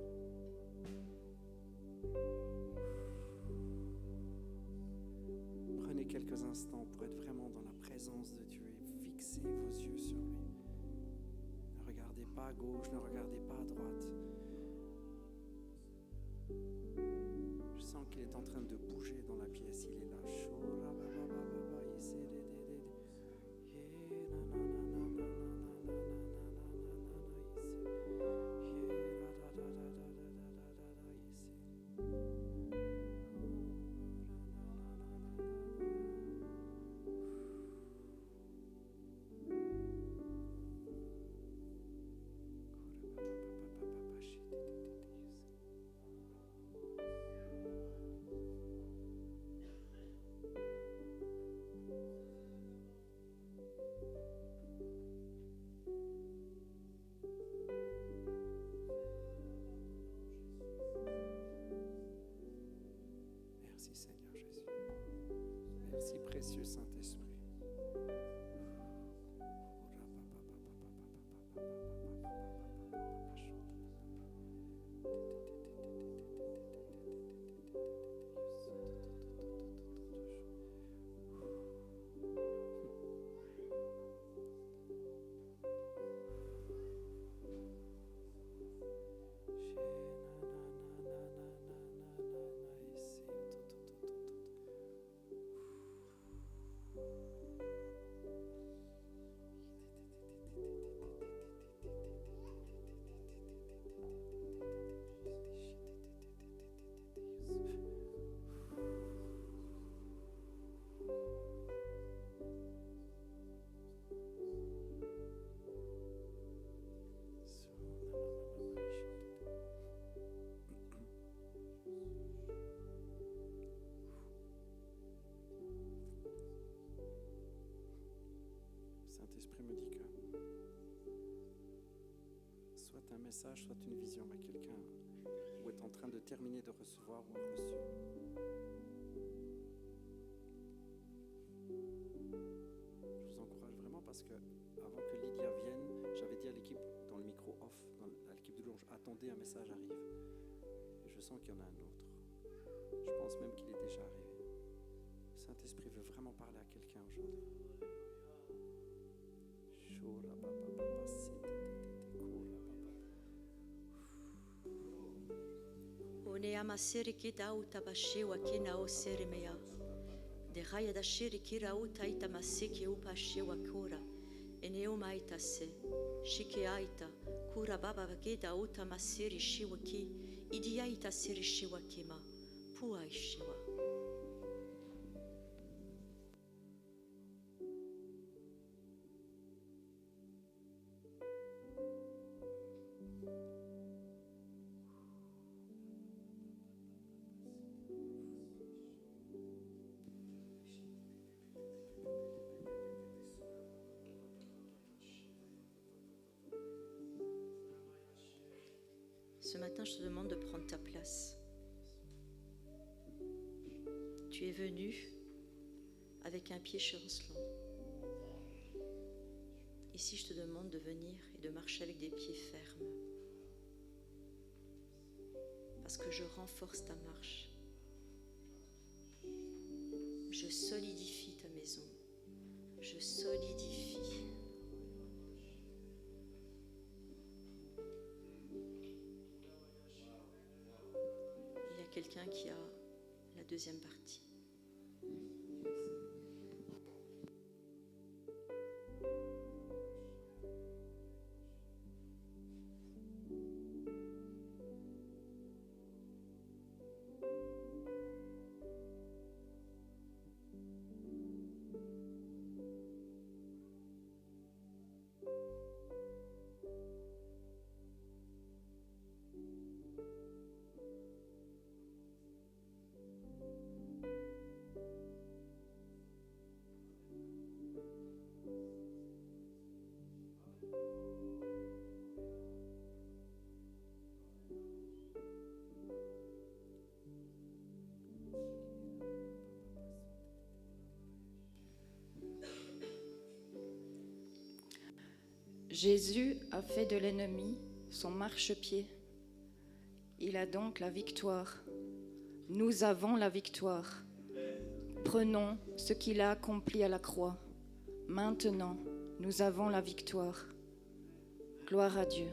Prenez quelques instants pour être vraiment dans la présence de Dieu et fixez vos yeux sur lui. Ne regardez pas à gauche, ne regardez pas à droite. Je sens qu'il est en train de bouger dans la pièce, il est là. Merci Seigneur Jésus. Merci précieux Saint-Esprit. message soit une vision à quelqu'un ou est en train de terminer de recevoir ou a reçu. Je vous encourage vraiment parce que avant que Lydia vienne, j'avais dit à l'équipe dans le micro off, à l'équipe de louange, attendez, un message arrive. Et je sens qu'il y en a un autre. Je pense même qu'il est déjà arrivé. Le Saint-Esprit veut vraiment parler à quelqu'un aujourd'hui. One ama siri ki dau tabashiwa kina o siri mea. De raya da shiri kira uta ita masiki upa shiwa kura. Ene o maita se. Shiki aita. Kura baba vakeda uta masiri shiwa ki. Idia ita siri shiwa kima. Pua shiwa. Ce matin, je te demande de prendre ta place. Tu es venu avec un pied chancelant. Ici, je te demande de venir et de marcher avec des pieds fermes. Parce que je renforce ta marche. Je solidifie ta maison. Je solidifie. Quelqu'un qui a la deuxième partie. Jésus a fait de l'ennemi son marchepied. Il a donc la victoire. Nous avons la victoire. Prenons ce qu'il a accompli à la croix. Maintenant, nous avons la victoire. Gloire à Dieu.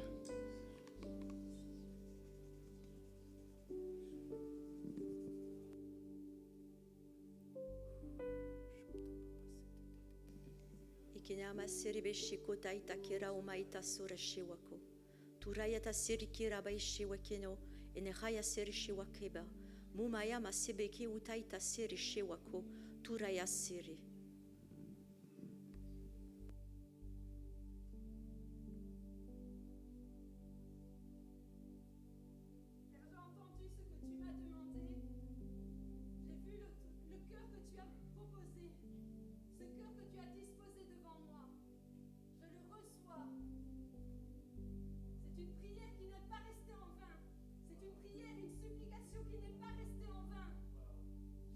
Ikinama siri beshiko taita kira umaita sura shiwako. Turaya ta siri kira bai shiwakino enehaya siri shiwakeba. Mumaya masibeki utaita siri shiwako. Turaya siri.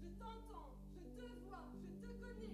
Je t'entends, je te vois, je te connais.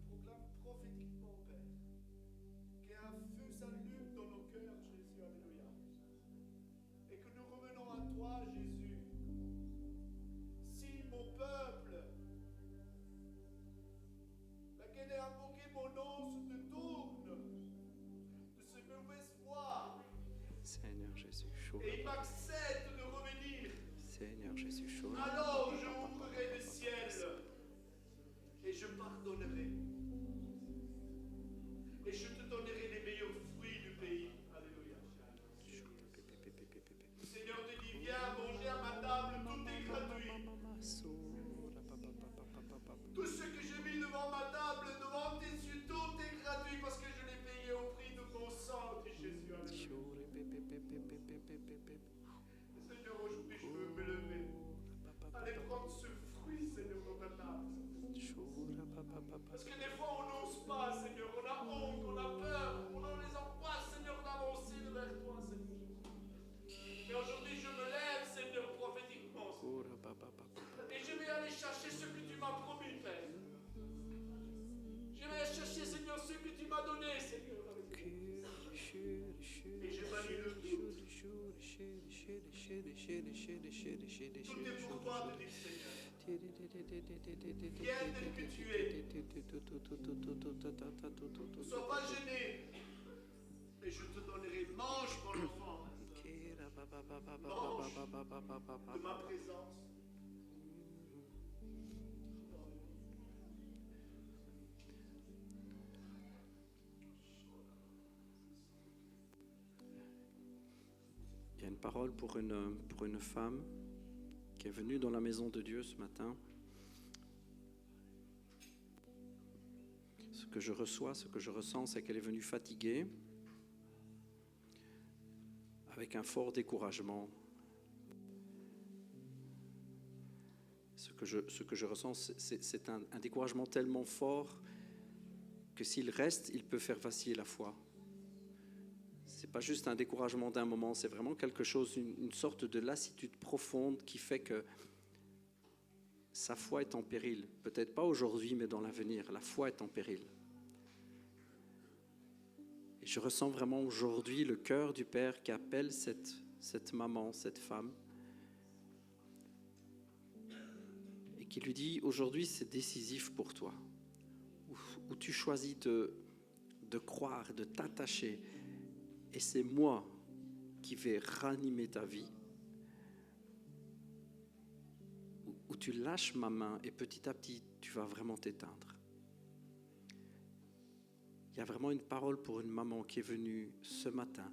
proclame prophétiquement, Père, qu'un feu s'allume dans nos cœurs, Jésus, alléluia. Et que nous revenons à toi, Jésus. Si mon peuple, laquelle a invoqué mon nom, se détourne de ses mauvaises voies, Seigneur Jésus, et il m'accepte de revenir, Seigneur Jésus, alors je ouvrirai le ciel et je pardonnerai. Et je te donnerai les meilleurs fruits du pays. Alléluia. Le Seigneur te dit, viens manger à ma table, tout est gratuit. Tout ce que j'ai mis devant ma table, devant tes yeux, tout est gratuit parce que je l'ai payé au prix de mon sang, dit Jésus. Alléluia. Seigneur, aujourd'hui je veux me lever. Allez prendre ce fruit, Seigneur, dans ta table. Parce que des fois on n'ose pas, Seigneur, on a honte, on a peur, on a les angoisses, Seigneur, d'avancer vers toi, Seigneur. Mais aujourd'hui je me lève, Seigneur, prophétiquement. Et je vais aller chercher ce que tu m'as promis, Père. Je vais aller chercher, Seigneur, ce que tu m'as donné, Seigneur. Et je bannis le doute. Tout est pour toi, te dit Seigneur. Viens tel que tu es. Ne sois pas gêné. Et je te donnerai, mange mon enfant. Mange de ma présence. Il y a une parole pour une femme qui est venue dans la maison de Dieu ce matin. Ce que je reçois, ce que je ressens, c'est qu'elle est venue fatiguée, avec un fort découragement. Ce que je ressens, c'est un découragement tellement fort que s'il reste, il peut faire vaciller la foi. Ce n'est pas juste un découragement d'un moment, c'est vraiment quelque chose, une sorte de lassitude profonde qui fait que sa foi est en péril. Peut-être pas aujourd'hui, mais dans l'avenir, la foi est en péril. Et je ressens vraiment aujourd'hui le cœur du Père qui appelle cette maman, cette femme, et qui lui dit, aujourd'hui c'est décisif pour toi, où tu choisis de croire, de t'attacher, et c'est moi qui vais ranimer ta vie, où tu lâches ma main et petit à petit tu vas vraiment t'éteindre. Il y a vraiment une parole pour une maman qui est venue ce matin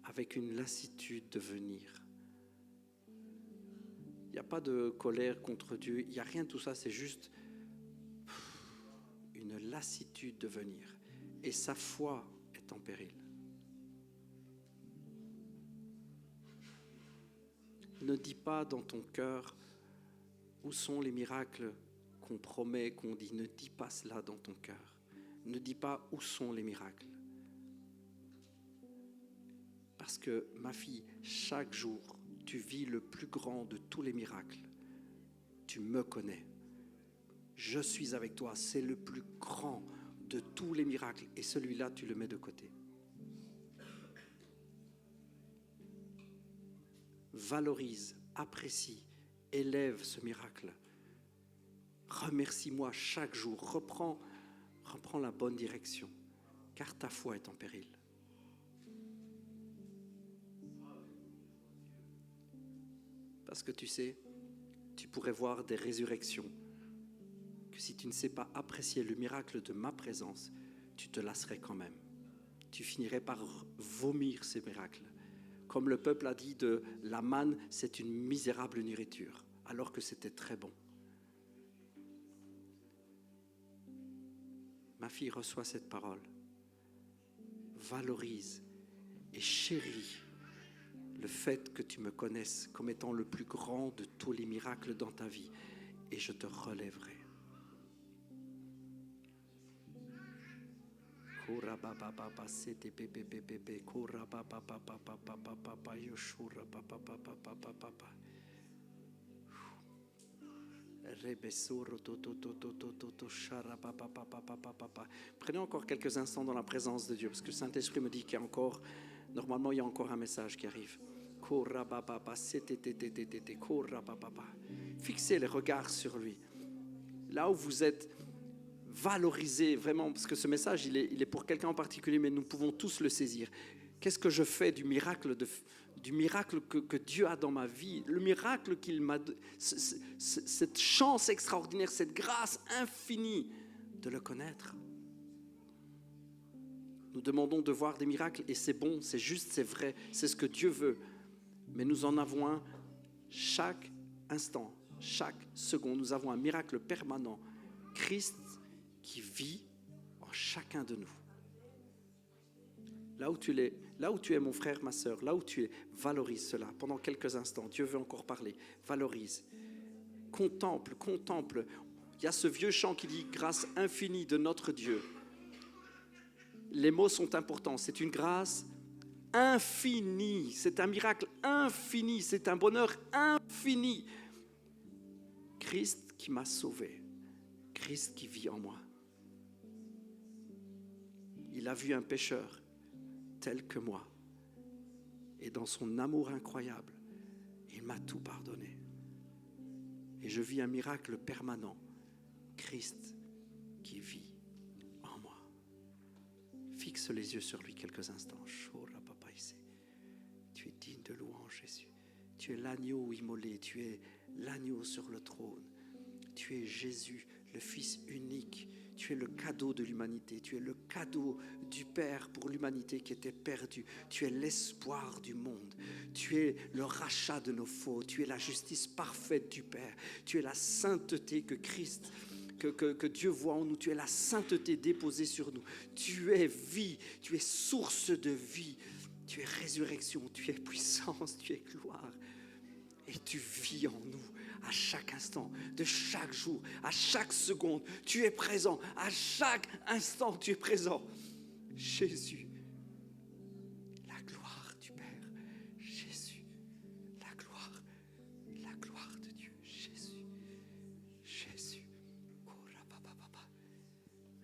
avec une lassitude de venir. Il n'y a pas de colère contre Dieu, il n'y a rien de tout ça, c'est juste une lassitude de venir. Et sa foi est en péril. Ne dis pas dans ton cœur où sont les miracles qu'on promet, qu'on dit. Ne dis pas cela dans ton cœur. Ne dis pas où sont les miracles. Parce que, ma fille, chaque jour, tu vis le plus grand de tous les miracles. Tu me connais. Je suis avec toi. C'est le plus grand de tous les miracles. Et celui-là, tu le mets de côté. Valorise, apprécie, élève ce miracle. Remercie-moi chaque jour. Reprends la bonne direction, car ta foi est en péril. Parce que tu sais, tu pourrais voir des résurrections, que si tu ne sais pas apprécier le miracle de ma présence, tu te lasserais quand même. Tu finirais par vomir ces miracles. Comme le peuple a dit de la manne, c'est une misérable nourriture, alors que c'était très bon. Ma fille, reçoit cette parole. Valorise et chéris le fait que tu me connaisses comme étant le plus grand de tous les miracles dans ta vie, et je te relèverai. Prenez encore quelques instants dans la présence de Dieu, parce que le Saint-Esprit me dit qu'il y a encore, normalement il y a encore un message qui arrive. Fixez les regards sur lui. Là où vous êtes, valorisez vraiment, parce que ce message il est pour quelqu'un en particulier, mais nous pouvons tous le saisir. Qu'est-ce que je fais du miracle que Dieu a dans ma vie, le miracle qu'il m'a, cette chance extraordinaire, cette grâce infinie de le connaître. Nous demandons de voir des miracles et c'est bon, c'est juste, c'est vrai, c'est ce que Dieu veut. Mais nous en avons un chaque instant, chaque seconde. Nous avons un miracle permanent. Christ qui vit en chacun de nous. Là où tu es, mon frère, ma sœur, là où tu es, valorise cela. Pendant quelques instants, Dieu veut encore parler. Valorise. Contemple. Il y a ce vieux chant qui dit « Grâce infinie de notre Dieu ». Les mots sont importants. C'est une grâce infinie. C'est un miracle infini. C'est un bonheur infini. Christ qui m'a sauvé. Christ qui vit en moi. Il a vu un pécheur tel que moi. Et dans son amour incroyable, il m'a tout pardonné. Et je vis un miracle permanent. Christ qui vit en moi. Fixe les yeux sur lui quelques instants. Tu es digne de louange, Jésus. Tu es l'agneau immolé. Tu es l'agneau sur le trône. Tu es Jésus, le Fils unique. Tu es le cadeau de l'humanité. Tu es le cadeau du Père pour l'humanité qui était perdue. Tu es l'espoir du monde. Tu es le rachat de nos fautes. Tu es la justice parfaite du Père. Tu es la sainteté que Christ, que Dieu voit en nous. Tu es la sainteté déposée sur nous. Tu es vie. Tu es source de vie. Tu es résurrection. Tu es puissance. Tu es gloire. Et tu vis en nous. À chaque instant, de chaque jour, à chaque seconde, tu es présent. À chaque instant, tu es présent. Jésus, la gloire du Père. Jésus, la gloire de Dieu. Jésus.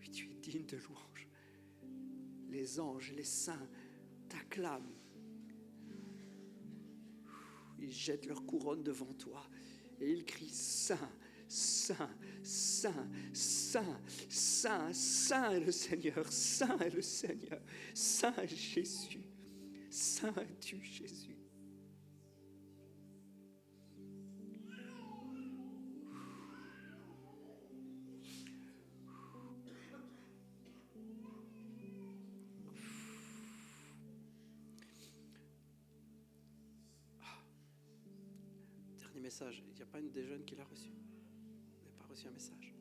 Oui, tu es digne de louange. Les anges, les saints t'acclament. Ils jettent leur couronne devant toi. Et il crie Saint, Saint, Saint, Saint, Saint, Saint est le Seigneur, Saint est le Seigneur, Saint est Jésus, Saint es-tu Jésus. Message. Il n'y a pas une des jeunes qui l'a reçu. Vous n'avez pas reçu un message.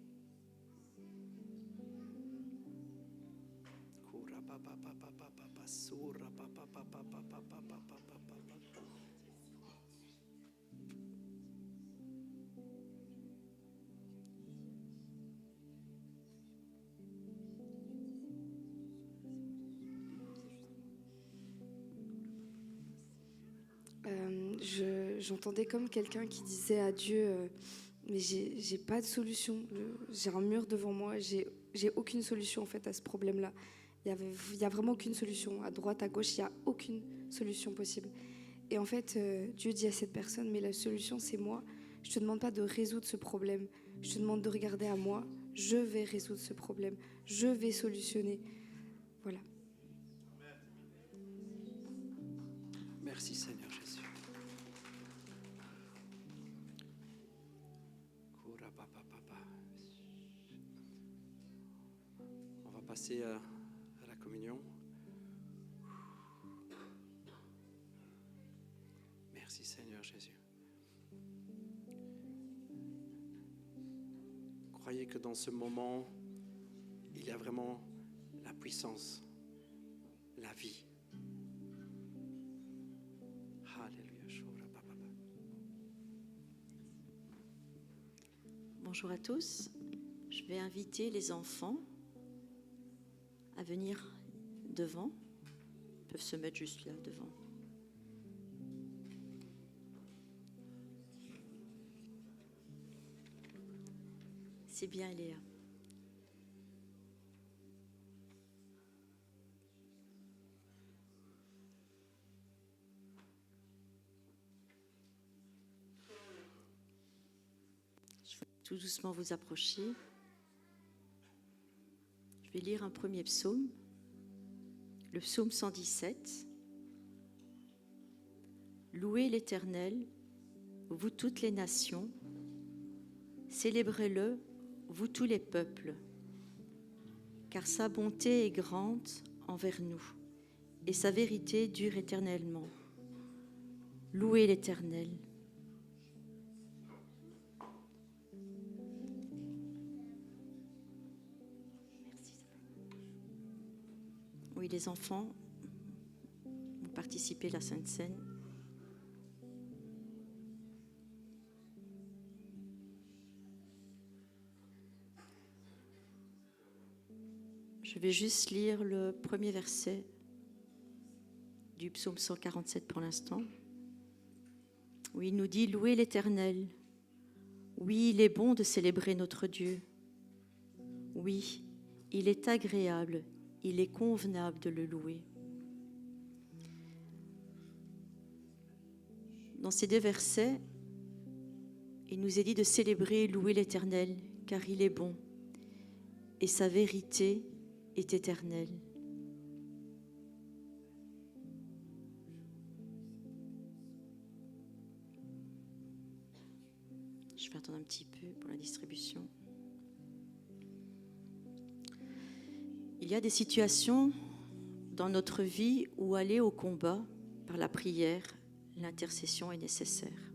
J'entendais comme quelqu'un qui disait à Dieu mais j'ai pas de solution, j'ai un mur devant moi, j'ai aucune solution en fait à ce problème-là. Il y a vraiment aucune solution, à droite, à gauche, il y a aucune solution possible. Et en fait, Dieu dit à cette personne, mais la solution c'est moi. Je te demande pas de résoudre ce problème, je te demande de regarder à moi. Je vais résoudre ce problème, je vais solutionner. Voilà. Merci Seigneur Jésus. On va passer à la communion. Merci Seigneur Jésus. Croyez que dans ce moment, il y a vraiment la puissance, la vie. Bonjour à tous. Je vais inviter les enfants à venir devant. Ils peuvent se mettre juste là devant. C'est bien, Léa. Je vais tout doucement vous approcher. Je vais lire un premier psaume, le psaume 117. Louez l'Éternel, vous toutes les nations, célébrez-le, vous tous les peuples, car sa bonté est grande envers nous, et sa vérité dure éternellement. Louez l'Éternel. Oui, les enfants ont participé à la Sainte Seine. Je vais juste lire le premier verset du psaume 147 pour l'instant, où il nous dit « Louez l'Éternel ». Oui, il est bon de célébrer notre Dieu. Oui, il est agréable, il est convenable de le louer. Dans ces deux versets, il nous est dit de célébrer et louer l'Éternel, car il est bon, et sa vérité est éternelle. Je vais attendre un petit peu pour la distribution. Il y a des situations dans notre vie où aller au combat par la prière, l'intercession est nécessaire.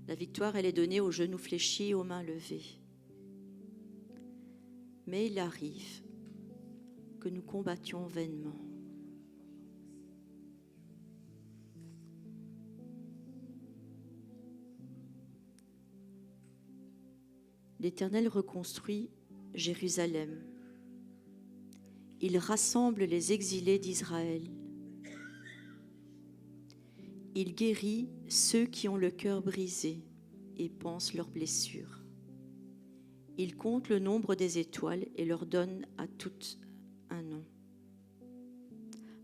La victoire, elle est donnée aux genoux fléchis et aux mains levées. Mais il arrive que nous combattions vainement. L'Éternel reconstruit Jérusalem. Il rassemble les exilés d'Israël. Il guérit ceux qui ont le cœur brisé et pansent leurs blessures. Il compte le nombre des étoiles et leur donne à toutes un nom.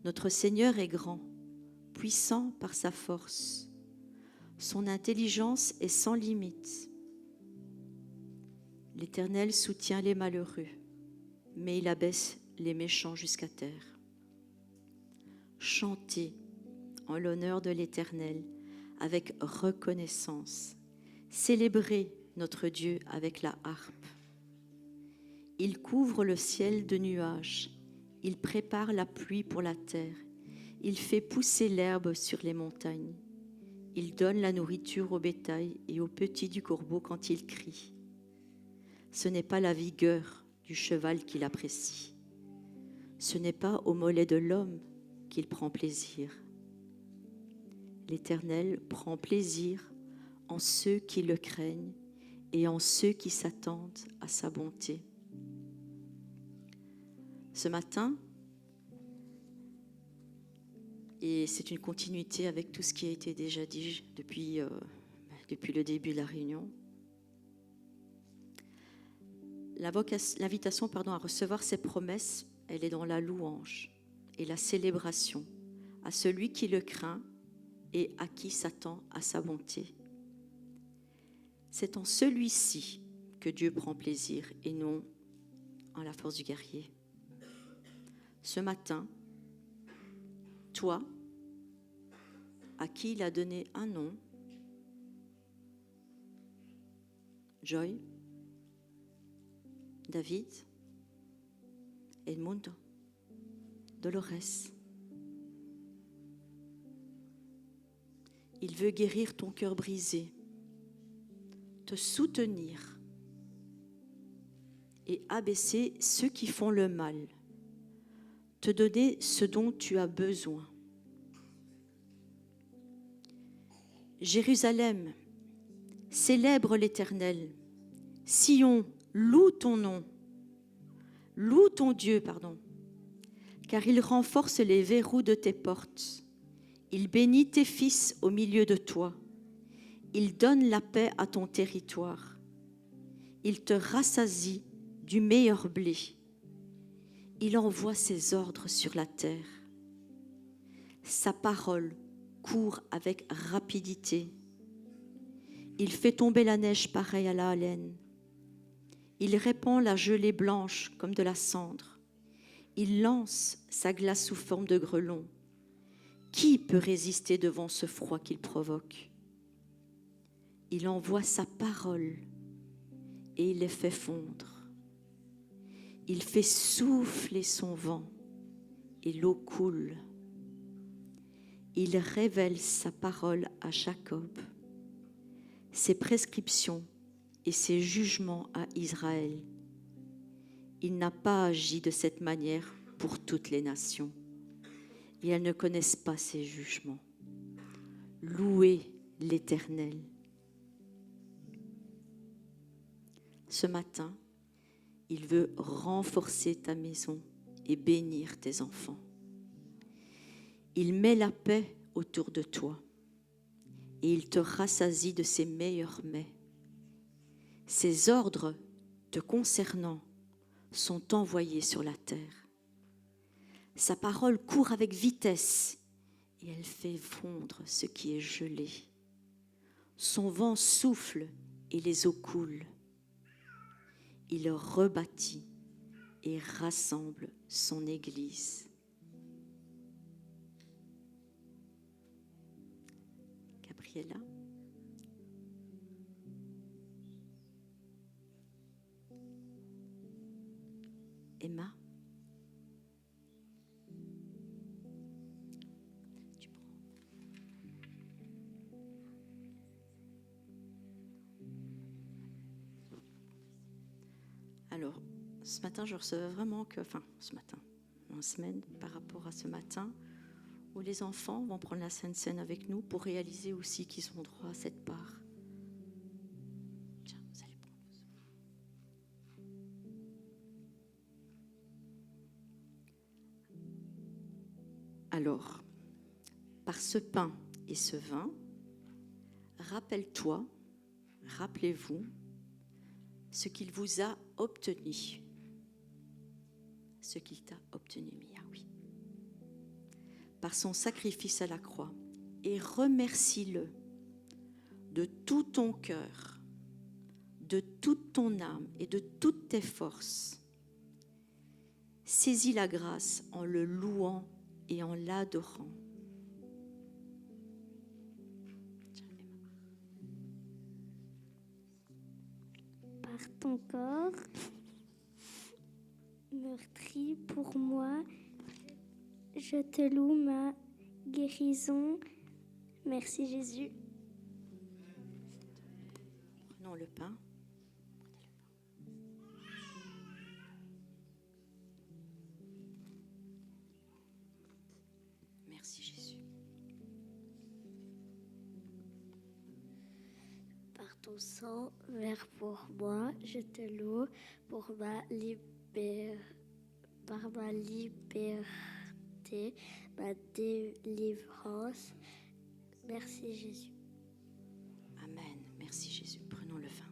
Notre Seigneur est grand, puissant par sa force. Son intelligence est sans limite. L'Éternel soutient les malheureux, mais il abaisse les méchants jusqu'à terre. Chantez en l'honneur de l'Éternel avec reconnaissance. Célébrez notre Dieu avec la harpe. Il couvre le ciel de nuages. Il prépare la pluie pour la terre. Il fait pousser l'herbe sur les montagnes. Il donne la nourriture au bétail et aux petits du corbeau quand il crie. Ce n'est pas la vigueur du cheval qu'il apprécie. Ce n'est pas au mollet de l'homme qu'il prend plaisir. L'Éternel prend plaisir en ceux qui le craignent et en ceux qui s'attendent à sa bonté. Ce matin, et c'est une continuité avec tout ce qui a été déjà dit depuis le début de la réunion, l'invitation à recevoir ces promesses, elle est dans la louange et la célébration à celui qui le craint et à qui s'attend à sa bonté. C'est en celui-ci que Dieu prend plaisir et non en la force du guerrier. Ce matin, toi, à qui il a donné un nom, Joy, David, Edmundo, Dolores, il veut guérir ton cœur brisé, te soutenir et abaisser ceux qui font le mal, te donner ce dont tu as besoin. Jérusalem, célèbre l'Éternel. Sion, loue ton nom. Loue ton Dieu, car il renforce les verrous de tes portes. Il bénit tes fils au milieu de toi. Il donne la paix à ton territoire. Il te rassasie du meilleur blé. Il envoie ses ordres sur la terre. Sa parole court avec rapidité. Il fait tomber la neige pareille à la haleine. Il répand la gelée blanche comme de la cendre. Il lance sa glace sous forme de grêlon. Qui peut résister devant ce froid qu'il provoque? Il envoie sa parole et il les fait fondre. Il fait souffler son vent et l'eau coule. Il révèle sa parole à Jacob, ses prescriptions et ses jugements à Israël. Il n'a pas agi de cette manière pour toutes les nations, et elles ne connaissent pas ses jugements. Louez l'Éternel. Ce matin, il veut renforcer ta maison et bénir tes enfants. Il met la paix autour de toi et il te rassasie de ses meilleurs mets. Ses ordres te concernant sont envoyés sur la terre. Sa parole court avec vitesse et elle fait fondre ce qui est gelé. Son vent souffle et les eaux coulent. Il rebâtit et rassemble son Église. Gabriella. Emma. Tu prends. Alors, ce matin, je recevais vraiment en semaine, par rapport à ce matin, où les enfants vont prendre la Sainte Seine avec nous pour réaliser aussi qu'ils ont droit à cette part. Tiens, vous allez prendre. Alors, par ce pain et ce vin, rappelle-toi, rappelez-vous, ce qu'il vous a obtenu. Ce qu'il t'a obtenu, Mia, oui. Par son sacrifice à la croix. Et remercie-le de tout ton cœur, de toute ton âme et de toutes tes forces. Saisis la grâce en le louant et en l'adorant. Par ton corps meurtri pour moi, je te loue ma guérison. Merci Jésus. Prenons le pain. Merci Jésus. Par ton sang vert pour moi, je te loue pour par ma liberté, ma délivrance. Merci Jésus. Amen. Merci Jésus. Prenons le vin.